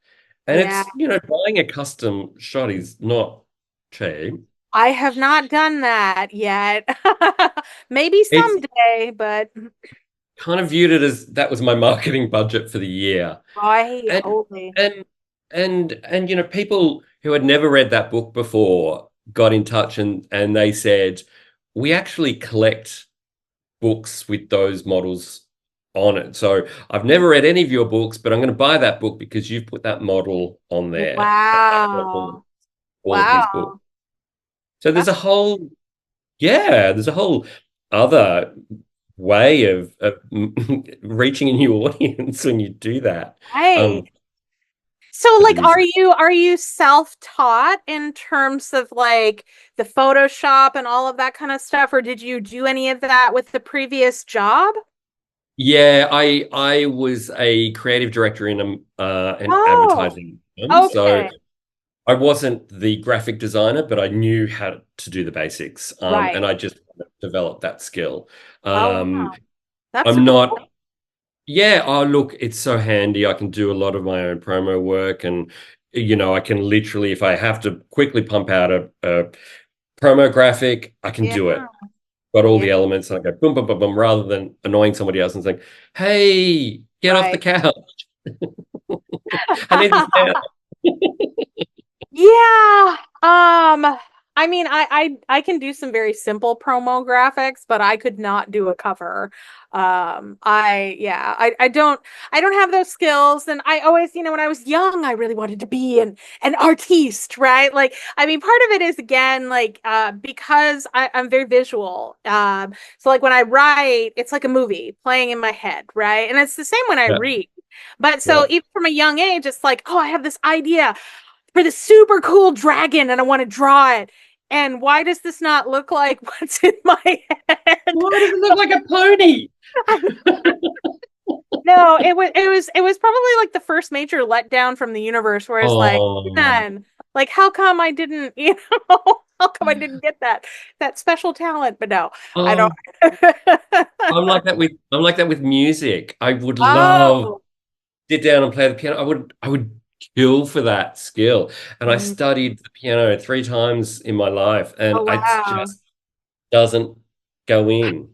And Yeah. it's buying a custom shot is not cheap. I have not done that yet. Maybe It's someday, but kind of viewed it as that was my marketing budget for the year. I And holy. and and people who had never read that book before got in touch and they said, we actually collect books with those models on it. So I've never read any of your books, but I'm going to buy that book because you've put that model on there. And I want Wow. all of his Wow. books. So That's there's a whole other way of reaching a new audience when you do that. Right. Um, So but it like is. are you self-taught in terms of like the Photoshop and all of that kind of stuff, or did you do any of that with the previous job? Yeah, I was a creative director in an Oh, advertising firm, so okay. I wasn't the graphic designer, but I knew how to do the basics, and Right. I just developed that skill. Oh, Um, wow. That's I'm super cool. not. Yeah, oh look, it's so handy. I can do a lot of my own promo work, and I can literally, if I have to quickly pump out a promo graphic, I can Yeah. do it. Got all Yeah. the elements, and I go boom, boom, boom, boom, rather than annoying somebody else and saying, "Hey, get off the Right. couch. I need this now." Yeah. I mean, I can do some very simple promo graphics, but I could not do a cover. I don't have those skills. And I always, when I was young, I really wanted to be an artiste, right? Like, I mean, part of it is again, like, because I'm very visual. So like when I write, it's like a movie playing in my head, right? And it's the same when I Yeah, read. But so yeah. even from a young age, it's like, oh, I have this idea for the super cool dragon and I want to draw it. And why does this not look like what's in my head? Why does it look like a pony? No, it was probably like the first major letdown from the universe where it's like, Oh, man, like how come I didn't, how come I didn't get that special talent? But no, I don't. oh, I'm like that with music. I would love Oh. sit down and play the piano. I would kill for that skill. And I Mm. studied the piano 3 times in my life, and Oh it wow. just doesn't go in.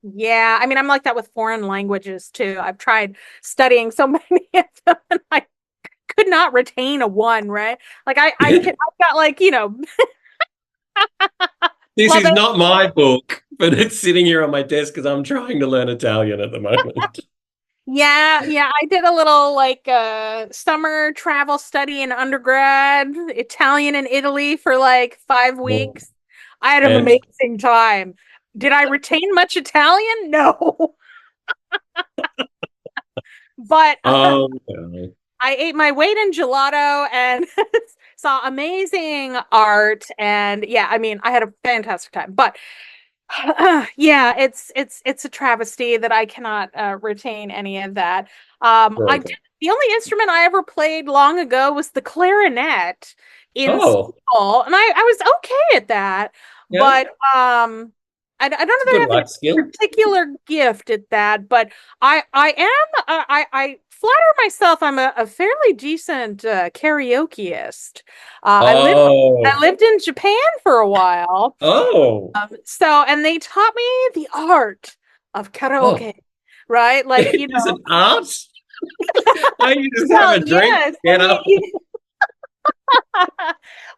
Yeah, I mean, I'm like that with foreign languages too. I've tried studying so many of them, and I could not retain a one, right? Like I've got like, This love is it. not my book, but it's sitting here on my desk because I'm trying to learn Italian at the moment. Yeah, yeah, I did a little like summer travel study in undergrad, Italian in Italy for like 5 weeks. I had an And amazing time. Did I retain much Italian? No. But no. I ate my weight in gelato and saw amazing art. And yeah, I mean, I had a fantastic time. But yeah, it's a travesty that I cannot retain any of that. I Very did good. the only instrument I ever played long ago was the clarinet in Oh, school, and I was okay at that. yeah, But I don't know it's a that I good have life any skill. particular gift at that. But I am I flatter myself I'm a fairly decent karaokeist. I Oh, lived in Japan for a while. oh, And they taught me the art of oh. karaoke, right? Like, Is it art? Don't you just have well, a drink, yes. I get mean, up?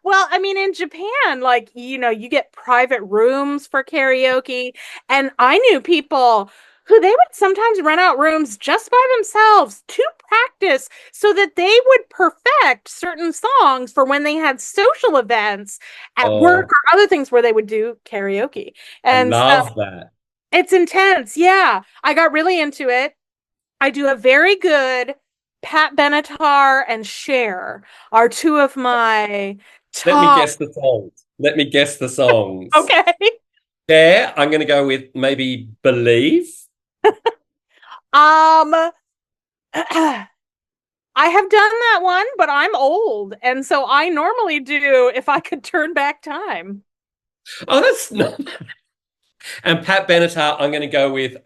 well, I mean, in Japan, like, you get private rooms for karaoke. And I knew people who they would sometimes rent out rooms just by themselves to practice so that they would perfect certain songs for when they had social events at work Oh, or other things where they would do karaoke. I And so love that. it's intense. Yeah. I got really into it. I do a very good Pat Benatar and Cher are two of my Let me top. guess the songs. Let me guess the songs. Okay. There, I'm going to go with maybe Believe. Um I have done that one, but I'm old, and so I normally do if I could turn back time. Oh, that's not. And Pat Benatar, I'm going to go with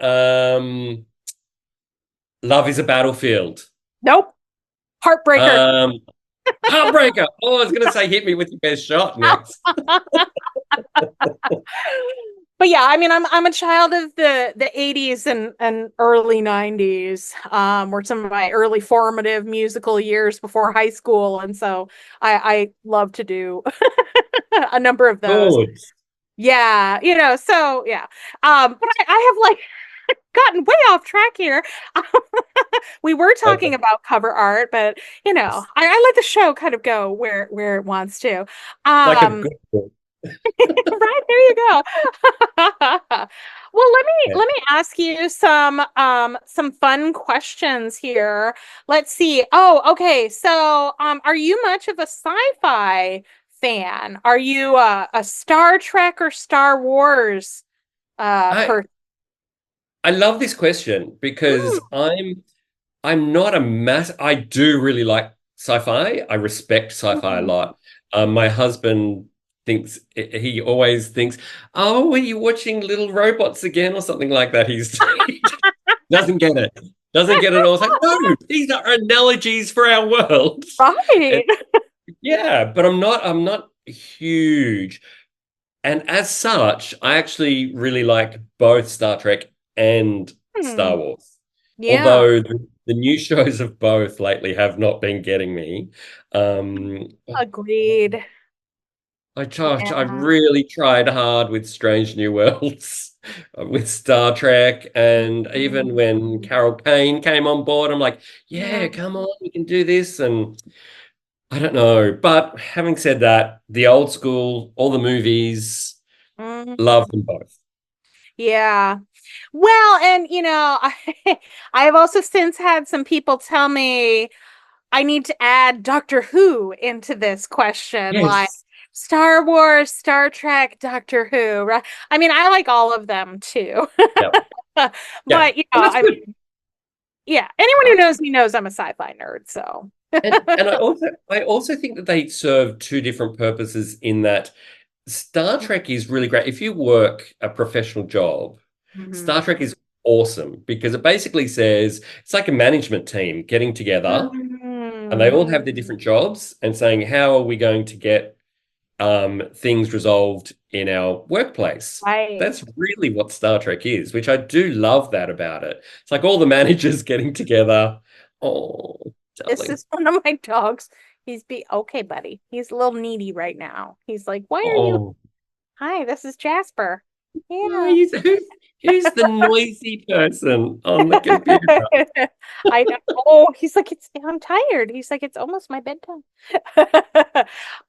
Love is a Battlefield. Nope. Heartbreaker. Um, Heartbreaker. Oh, I was going to say Hit Me with Your Best Shot next. But yeah, I mean, I'm a child of the 80s and early 90s, were some of my early formative musical years before high school, and so I love to do a number of those. Good. Yeah, so yeah. But I have like gotten way off track here. We were talking Okay. about cover art, but I let the show kind of go where it wants to. Like a Um, good book. Right, there you go. Well, Yeah. let me ask you some fun questions here. Let's see. Oh, okay. So, are you much of a sci-fi fan? Are you a Star Trek or Star Wars I person? I love this question because I'm not a mass. I do really like sci-fi. I respect sci-fi a Mm. lot. My husband thinks he always thinks, "Oh, are you watching Little Robots again or something like that?" He doesn't get it. Doesn't get it at all. It's like, no, these are analogies for our world. Right. And yeah, but I'm not huge. And as such, I actually really like both Star Trek and Hmm. Star Wars. Yeah, Although the new shows of both lately have not been getting me. Um, agreed. I've Yeah. really tried hard with Strange New Worlds, with Star Trek, and even Mhm. when Carol Kane came on board, I'm like, yeah, Mhm. come on, we can do this. And I don't know. But having said that, the old school, all the movies, love Mhm. them both. Yeah. Well, and I have also since had some people tell me I need to add Doctor Who into this question, like Yes. Star Wars, Star Trek, Doctor Who, right? I mean, I like all of them too. Yeah. Yeah. But, And that's I good. mean, yeah, anyone who I, knows me knows I'm a sci-fi nerd, so. and I also think that they serve two different purposes in that Star Trek is really great. If you work a professional job, Mhm. Star Trek is awesome because it basically says it's like a management team getting together and they Mhm. all have their different jobs and saying, how are we going to get things resolved in our workplace? Right. That's really what Star Trek is, which I do love that about it. It's like all the managers getting together. Oh, This darling. is one of my dogs. Okay, buddy. He's a little needy right now. He's like, why are you? Oh, Hi, this is Jasper. oh, Yeah. who's the noisy person on the computer? I know. Oh, he's like, I'm tired. He's like, it's almost my bedtime. Well,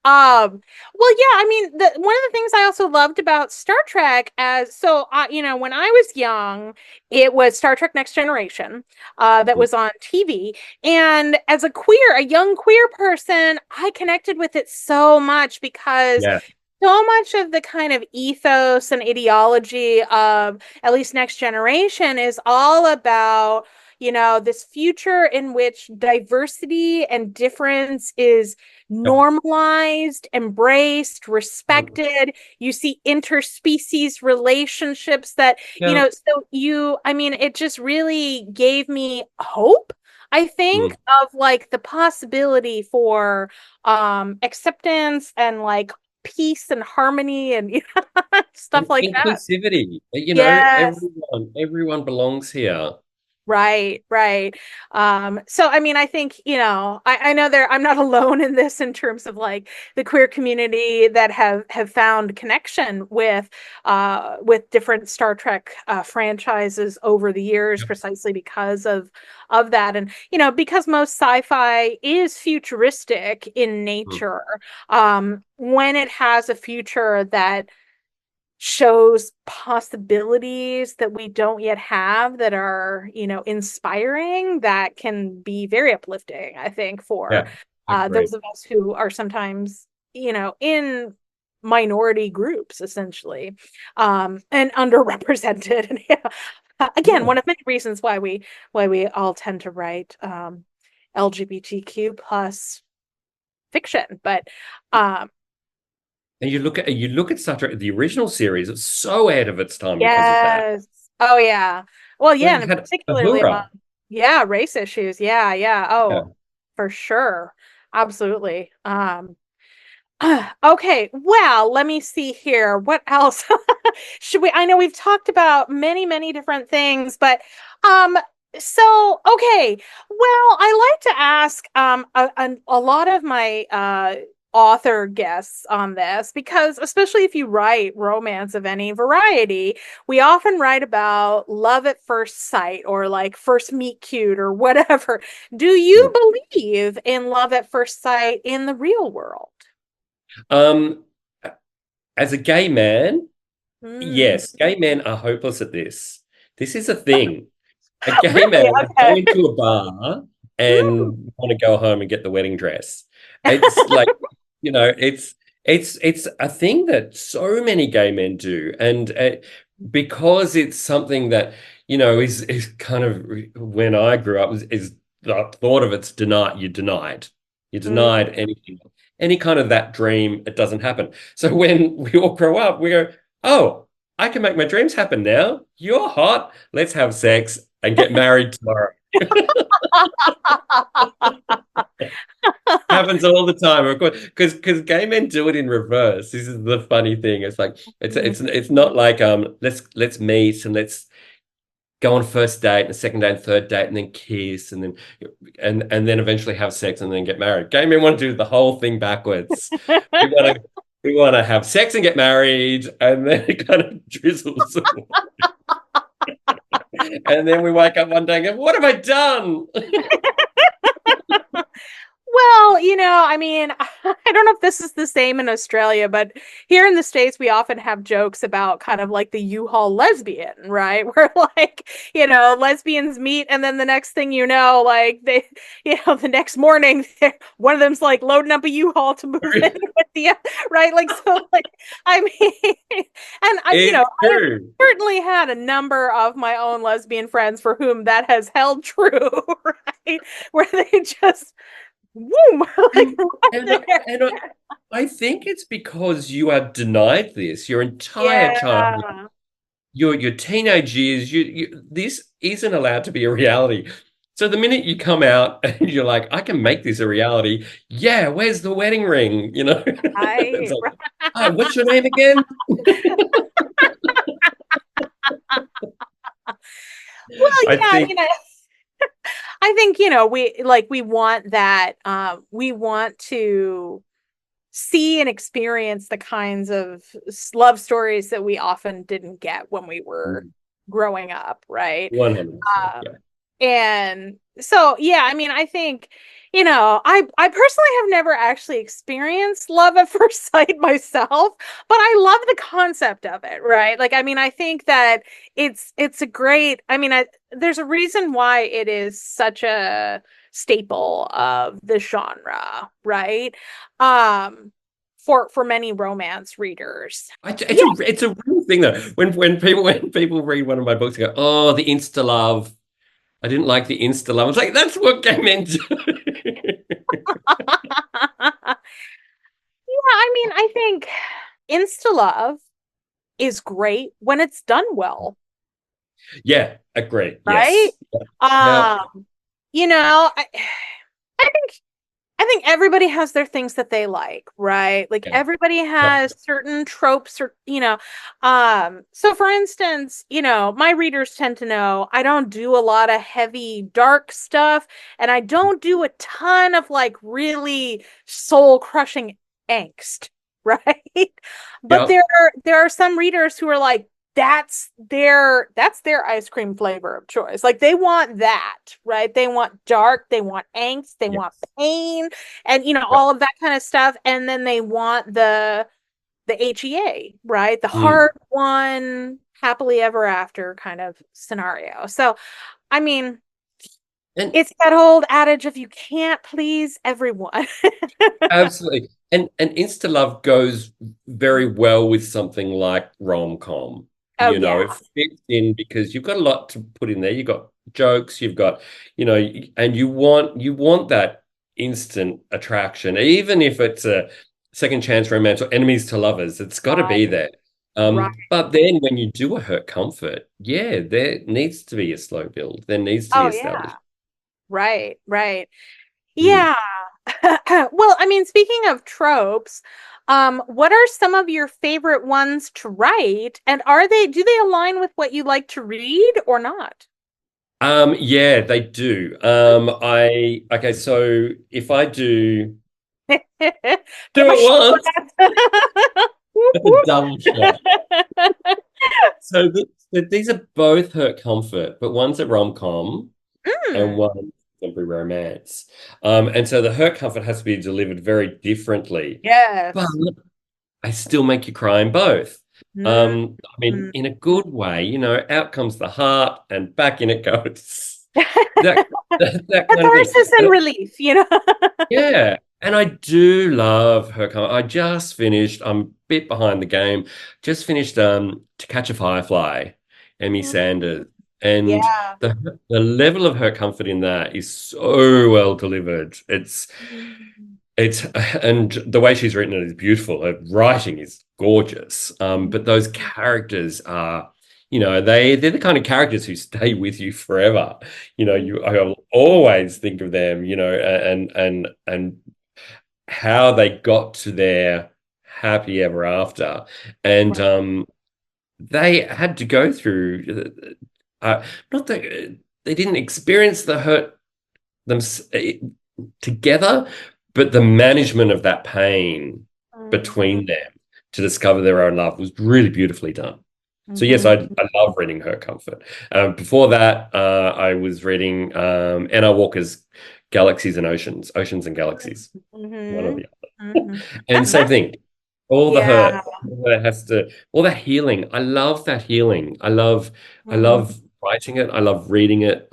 yeah, I mean, one of the things I also loved about Star Trek when I was young, it was Star Trek Next Generation, that was on TV. And as a young queer person, I connected with it so much because Yeah. so much of the kind of ethos and ideology of at least Next Generation is all about, this future in which diversity and difference is Yep. normalized, embraced, respected. You see interspecies relationships Yeah. I mean, it just really gave me hope. I think Mm. of like the possibility for acceptance and like peace and harmony and stuff And like that. inclusivity. Yes. Everyone belongs here. Right, right. So I mean, I think, I know I'm not alone in this in terms of like the queer community that have found connection with different Star Trek franchises over the years Yep. precisely because of that. And because most sci-fi is futuristic in Mm. nature, when it has a future that shows possibilities that we don't yet have that are, inspiring, that can be very uplifting, I think, for Yeah. Agreed. those of us who are sometimes, in minority groups, essentially, and underrepresented. And yeah, again, Yeah. one of many reasons why we all tend to write LGBTQ plus fiction. But um, And you look at Star Trek, the original series, it's so ahead of its time because of that. yes. Oh yeah. Well, yeah, They and had particularly on Uhura. yeah, race issues. Yeah, yeah. Oh, Yeah. for sure. Absolutely. Okay, well, let me see here. What else should we? I know we've talked about many, many different things, but um, okay. Well, I like to ask a lot of my author guests on this because especially if you write romance of any variety, we often write about love at first sight or like first meet cute or whatever. Do you Mm. believe in love at first sight in the real world? Um, as a gay man, Mm. yes, gay men are hopeless at this. This is a thing. A gay man Really? will go Okay. into a bar Mm. and want to go home and get the wedding dress. It's like, it's a thing that so many gay men do, and because it's something that is kind of when I grew up is the thought of it's denied. You denied Mm. anything, any kind of that dream. It doesn't happen. So when we all grow up, we go, oh, I can make my dreams happen now. You're hot. Let's have sex and get married tomorrow. Happens all the time, of course, because gay men do it in reverse. This is the funny thing. It's like it's not like let's meet and let's go on first date and a second date and third date and then kiss and then eventually have sex and then get married. Gay men want to do the whole thing backwards. We want to we want to have sex and get married and then it kind of drizzles. And then we wake up one day and go, what have I done? Well, I mean, I don't know if this is the same in Australia, but here in the States, we often have jokes about kind of like the U-Haul lesbian, right? Where like, lesbians meet and then the next thing you know, like the next morning, one of them's like loading up a U-Haul to move in with the, right? Like, so like, I mean, and It's I have true. certainly had a number of my own lesbian friends for whom that has held true, right? Where they just Boom! Like And, right and, there. and I think it's because you are denied this your entire childhood, Yeah. your teenage years. This isn't allowed to be a reality. So the minute you come out and you're like, I can make this a reality. Yeah, where's the wedding ring? It's I like, oh, what's your name again? well, I yeah, think, I think, we want that we want to see and experience the kinds of love stories that we often didn't get when we were growing up, right? 100%. Um, Yeah. And so, yeah, I mean, I think, I personally have never actually experienced love at first sight myself, but I love the concept of it, right? Like, I mean, I think that it's a great, I mean, there's a reason why it is such a staple of the genre, right? Um, for many romance readers. It's Yeah, a real thing though. When people read one of my books, they go, "Oh, the insta love. I didn't like the insta love." It's like that's what gay men do. I mean, I think insta love is great when it's done well, Yeah, agree. right? Yes. Yeah. Um, I think everybody has their things that they like, right? Like Yeah. everybody Yeah. has certain tropes or, so for instance, my readers tend to know I don't do a lot of heavy dark stuff and I don't do a ton of like really soul-crushing angst, right? But Yeah. there are some readers who are like that's their ice cream flavor of choice. Like they want that, right? They want dark, they want angst, they want Yes. pain, and Yeah. all of that kind of stuff. And then they want the HEA, right? The Mm. hard one, happily ever after kind of scenario. So, I mean, And it's that old adage of you can't please everyone. absolutely. And insta love goes very well with something like rom-com. Oh yeah, It fits in because you've got a lot to put in there. You've got jokes, you've got, and you want that instant attraction, even if it's a second chance romance or enemies to lovers, it's got to be right, there. right. But then when you do a hurt comfort, yeah, there needs to be a slow build. There needs to be Oh yeah, established. right, right. Mm. Yeah. Well, I mean, speaking of tropes, what are some of your favorite ones to write? And do they align with what you like to read or not? Yeah, they do. Okay, so if I do Give a it shot. once, Whoop, that's a whoop. double shot. So these are both hurt comfort, but one's a rom-com and Mm, one's contemporary romance. And so the hurt comfort has to be delivered very differently. But yes. I still make you cry in both. Mm. I mean, in a good way, out comes the heart and back in it goes. That that kind of thing. Catharsis and relief. Yeah, and I do love her. I just finished. I'm a bit behind the game. Just finished To Catch a Firefly, Emmy Mm. Sanders, and Yeah. the level of her comfort in that is so well delivered. Mm. It's and the way she's written it is beautiful. Her writing is gorgeous. But those characters are, they're the kind of characters who stay with you forever. I will always think of them, and how they got to their happy ever after. And they had to go through not that they didn't experience the hurt them together, but the management of that pain between them to discover their own love was really beautifully done. So yes, Mm-hmm. I love reading Her Comfort. Before that, I was reading Anna Walker's Galaxies and Oceans, Oceans and Galaxies, one or Mm-hmm. the Mm-hmm. other. And same thing, all the Yeah. hurt, all that healing. I love that healing. I Mm. love writing it. I love reading it.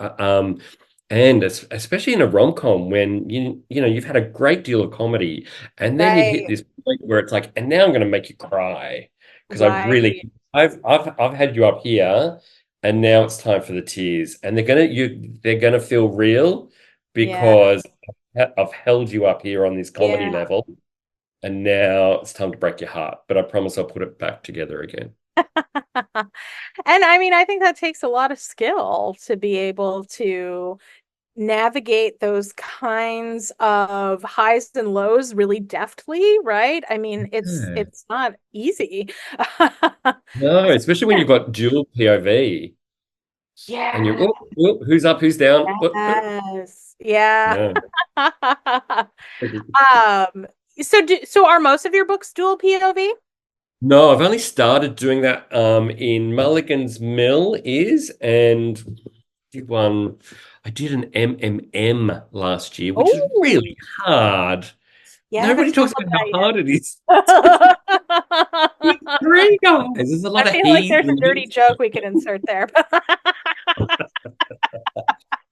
And especially in a rom-com when you've had a great deal of comedy, and then you hit Right. this point where it's like, and now I'm going to make you cry because Right. I've had you up here, and now it's time for the tears, and they're gonna feel real Yeah. because I've held you up here on this comedy Yeah. level, and now it's time to break your heart. But I promise I'll put it back together again. And I mean, I think that takes a lot of skill to be able to navigate those kinds of highs and lows really deftly, right? I mean, it's Yeah. it's not easy. No, especially when you've got dual POV and you're, Yeah. who's up, who's down? Yes. Yeah. Yeah. Um, so are most of your books dual POV? No, I've only started doing that in Mulligan's Mill and did one I did an MMM last year, which is Oh, really hard. yeah, I haven't Nobody talks tackled about that how hard it is. yet. There's three guys. There's a I lot of feel like he's there's a and dirty he's. joke we could insert there.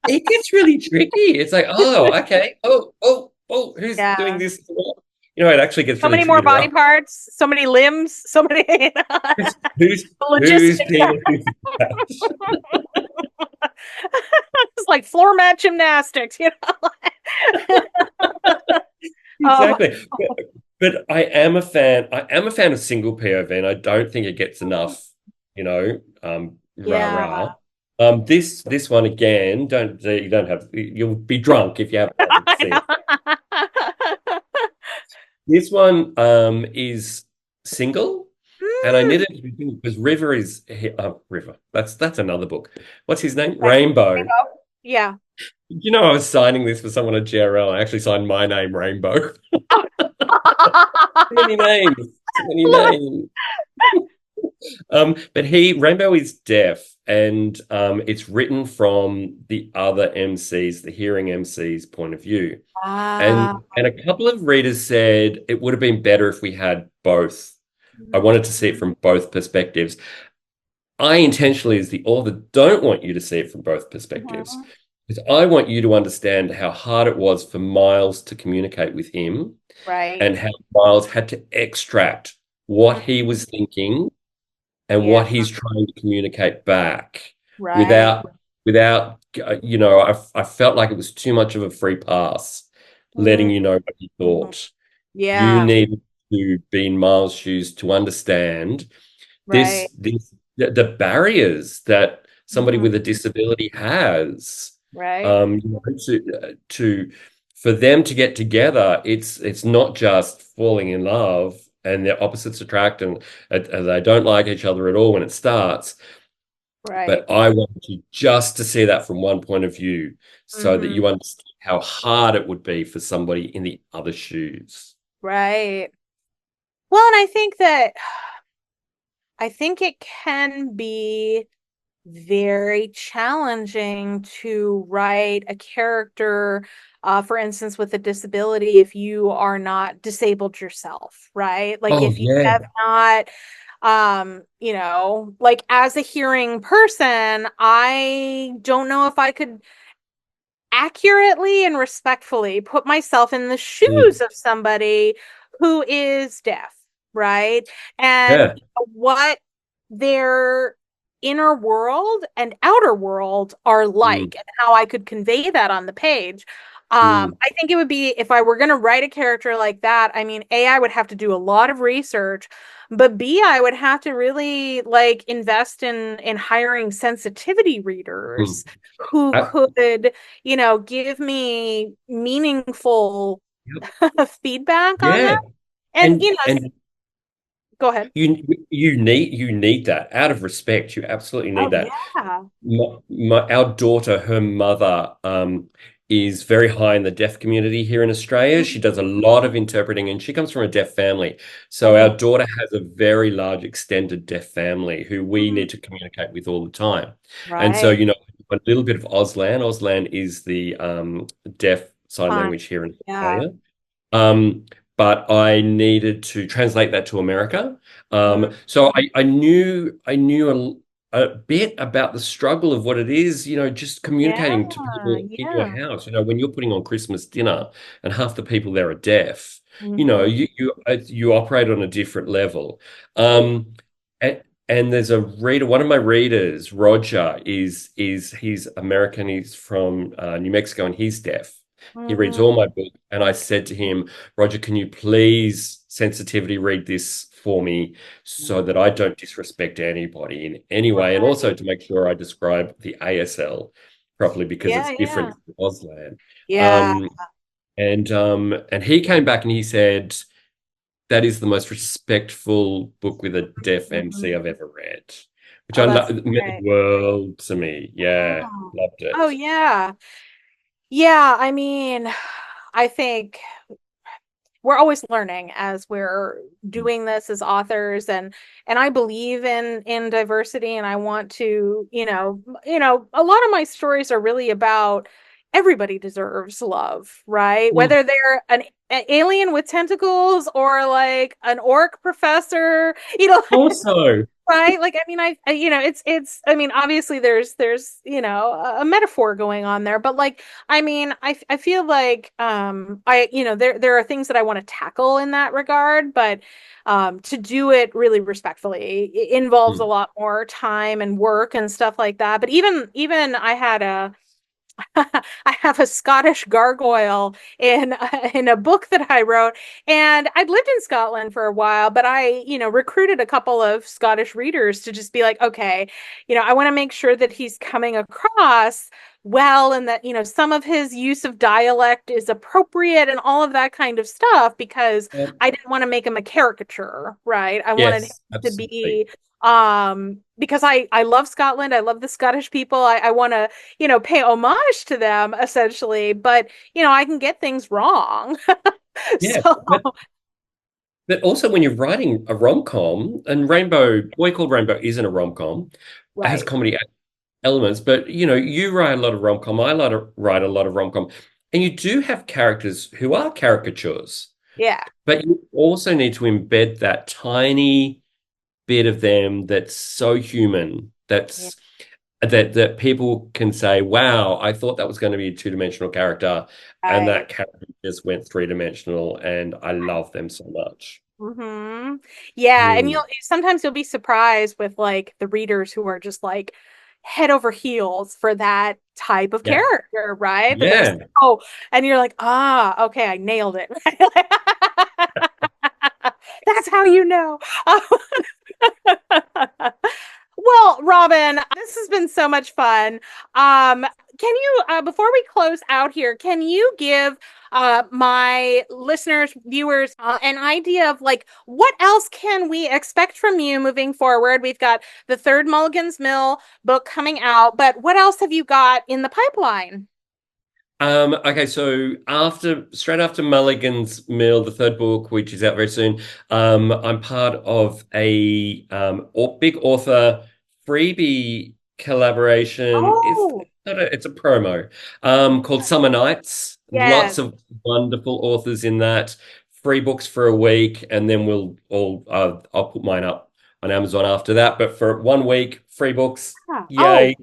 It gets really tricky. It's like, oh, okay. Who's doing Yeah. this? It actually gets So really many tricky more to body parts, so many limbs, so many who's who's, whose logistics. penis is that? It's like floor mat gymnastics. Oh, Exactly. But I am a fan. I am a fan of single POV, and I don't think it gets enough, rah yeah. rah. This one again, you don't have you'll be drunk if you haven't I seen it. know. This one is single, and I Mm, needed it to be single because River. That's another book. What's his name? okay. Rainbow. Rainbow. Yeah. I was signing this for someone at GRL. I actually signed my name, Rainbow. Too many names. Too many names. But Rainbow is deaf, and it's written from the other MC's, the hearing MC's point of view. And Ah. and a couple of readers said it would have been better if we had both. I wanted to see it from both perspectives. I intentionally, as the author, don't want you to see it from both perspectives Mhm. because I want you to understand how hard it was for Miles to communicate with him Right. and how Miles had to extract what Mm, he was thinking and yeah. what he's trying to communicate back Right. without I felt like it was too much of a free pass letting Mm, you know what he mhm. thought. You Yeah. need to be in Miles' shoes to understand Right. the barriers that somebody Mhm. with a disability has. Right. To for them to get together, it's not just falling in love and their opposites attract and they don't like each other at all when it starts. Right. But I want you just to see that from one point of view so that Hmm. you understand how hard it would be for somebody in the other shoes. Right. Well, and I think it can be very challenging to write a character, for instance, with a disability if you are not disabled yourself, right? Like Oh if you yeah. have not, like as a hearing person, I don't know if I could accurately and respectfully put myself in the shoes Mm. of somebody who is deaf, right? And Yeah. what their inner world and outer world are Mm. like, and how I could convey that on the page. Mm. I think it would be if I were going to write a character like that, I mean, A, I would have to do a lot of research, but B, I would have to really like invest in hiring sensitivity Mm. readers who Uh, could, give me meaningful feedback on that. yeah. And, And go ahead. you need that out of respect. You absolutely Oh, need that. yeah. Our daughter, her mother, is very high in the deaf community here in Australia. She does a lot of interpreting, and she comes from a deaf family. So Oh, our daughter has a very large extended deaf family who we need to communicate with all the time. And so, right. a little bit of Auslan. Auslan is the deaf sign Fine. language here in Yeah. Australia. Um, but I needed to translate that to America. Mhm. So I knew a bit about the struggle of what it is, just Yeah. communicating to people in your Yeah. house. When you're putting on Christmas dinner and half the people there are deaf, Hmm. you operate on a different level. Oh. And, and there's a reader, one of my readers, Roger, is he's American. He's from New Mexico, and he's deaf. He reads Mm, all my book, and I said to him, Roger, can you please sensitivity read this for me so that I don't disrespect anybody in any way, and also right. to make sure I describe the ASL properly because Yeah. it's Yeah. different from Auslan. Yeah. Um, and he came back and he said, that is the most respectful book with a deaf MC Mhm. I've ever read, which Oh, I that's love. It meant the great. world to me. Yeah, Oh. loved Oh, it. yeah. Yeah. I mean, I think we're always learning as we're doing this as authors, and I believe in diversity, and I want to, a lot of my stories are really about everybody deserves love, right? Mm. Whether they're an alien with tentacles or like an orc professor, Also, right? Like, I mean, I mean, obviously there's, a metaphor going on there, but like, I mean, I feel like, there are things that I want to tackle in that regard, but, to do it really respectfully, it involves a mm. lot more time and work and stuff like that. But even I had a, I have a Scottish gargoyle in a book that I wrote, and I'd lived in Scotland for a while, but I, recruited a couple of Scottish readers to just be like, okay, I want to make sure that he's coming across well, and that, some of his use of dialect is appropriate and all of that kind of stuff, because I didn't want to make him a caricature, right? I wanted him Yes, to absolutely. be, because I love Scotland, I love the Scottish people, I want to, pay homage to them essentially, but, I can get things wrong. Yeah, So, but also when you're writing a rom-com, and Rainbow, Boy Called Rainbow isn't a rom-com, it has right. comedy elements, but you write a lot of rom-com, write a lot of rom-com, and you do have characters who are caricatures, Yeah. but you also need to embed that tiny bit of them that's so human, Yeah. that people can say, wow, I thought that was going to be a two-dimensional character, and Right. that character just went three-dimensional, and I love them so much. Hmm. Yeah, and Mm. you'll be surprised with like the readers who are just like head over heels for that type of Yeah. character, right? That they're just Yeah. like, oh, and you're like, ah, okay, I nailed it. That's how you know. Well, Robin, this has been so much fun. Can you, before we close out here, can you give my listeners, viewers, an idea of like what else can we expect from you moving forward? We've got the third Mulligan's Mill book coming out, but what else have you got in the pipeline? Okay, so straight after Mulligan's Mill, the third book, which is out very soon, I'm part of a big author freebie collaboration. Oh, It's a promo called Summer Nights. Lots yes. of wonderful authors in that. Free books for a week, and then I'll put mine up on Amazon after that. But for 1 week, free books, Yeah. Oh, yay!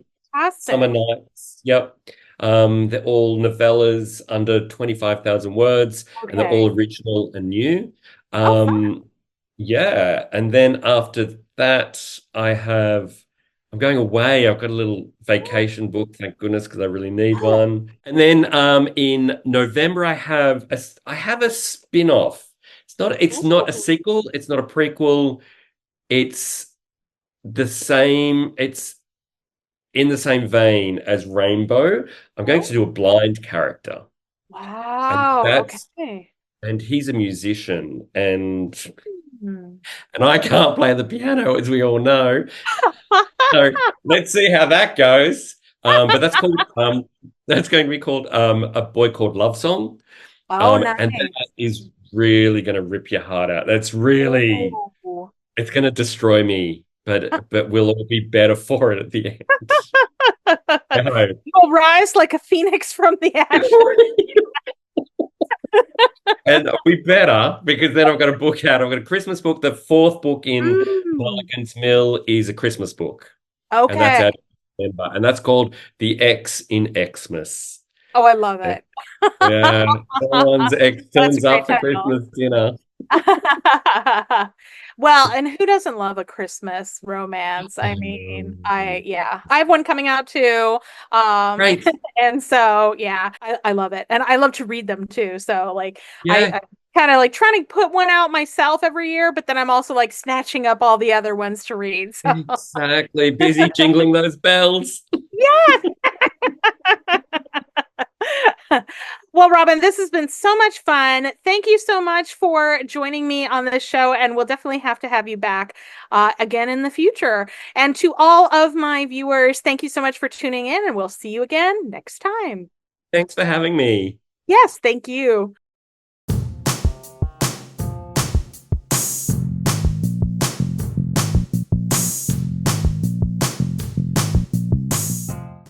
Summer fantastic. Nights, yep. They're all novellas under 25,000 words, and they're Okay. all original and new. Oh, fun. Um, yeah, and then after that, I'm going away. I've got a little vacation book, thank goodness, because I really need Oh, one. And then in November, I have a spin-off. It's not a ooh, sequel, it's not a prequel. It's it's in the same vein as Rainbow. I'm going to oh, do a blind character. And wow. that's Okay. and he's a musician Hmm. and I can't play the piano, as we all know. So let's see how that goes. But that's going to be called A Boy Called Love Song. Oh, And that nice. is really going to rip your heart out. Ooh. It's going to destroy me, but we'll all be better for it at the end. I hope. You'll rise like a phoenix from the ashes. And we better, because then I've got a book out. I've got a Christmas book. The fourth book in Mm. Mulligan's Mill is a Christmas book. And that's Okay. out in December. And that's called The X in Xmas. Oh, I love And, it. yeah, someone's ex That's a turns great up for title. Christmas dinner. Well, and who doesn't love a Christmas romance? I mean, yeah, I have one coming out too. Um, Great. and so yeah, I love it. And I love to read them too. So like Yeah, I kind of like trying to put one out myself every year, but then I'm also like snatching up all the other ones to read. So exactly. Busy jingling those bells. yeah. Well, Robin, this has been so much fun. Thank you so much for joining me on this show, and we'll definitely have to have you back again in the future. And to all of my viewers, thank you so much for tuning in, and we'll see you again next time. Thanks for having me. Yes, thank you.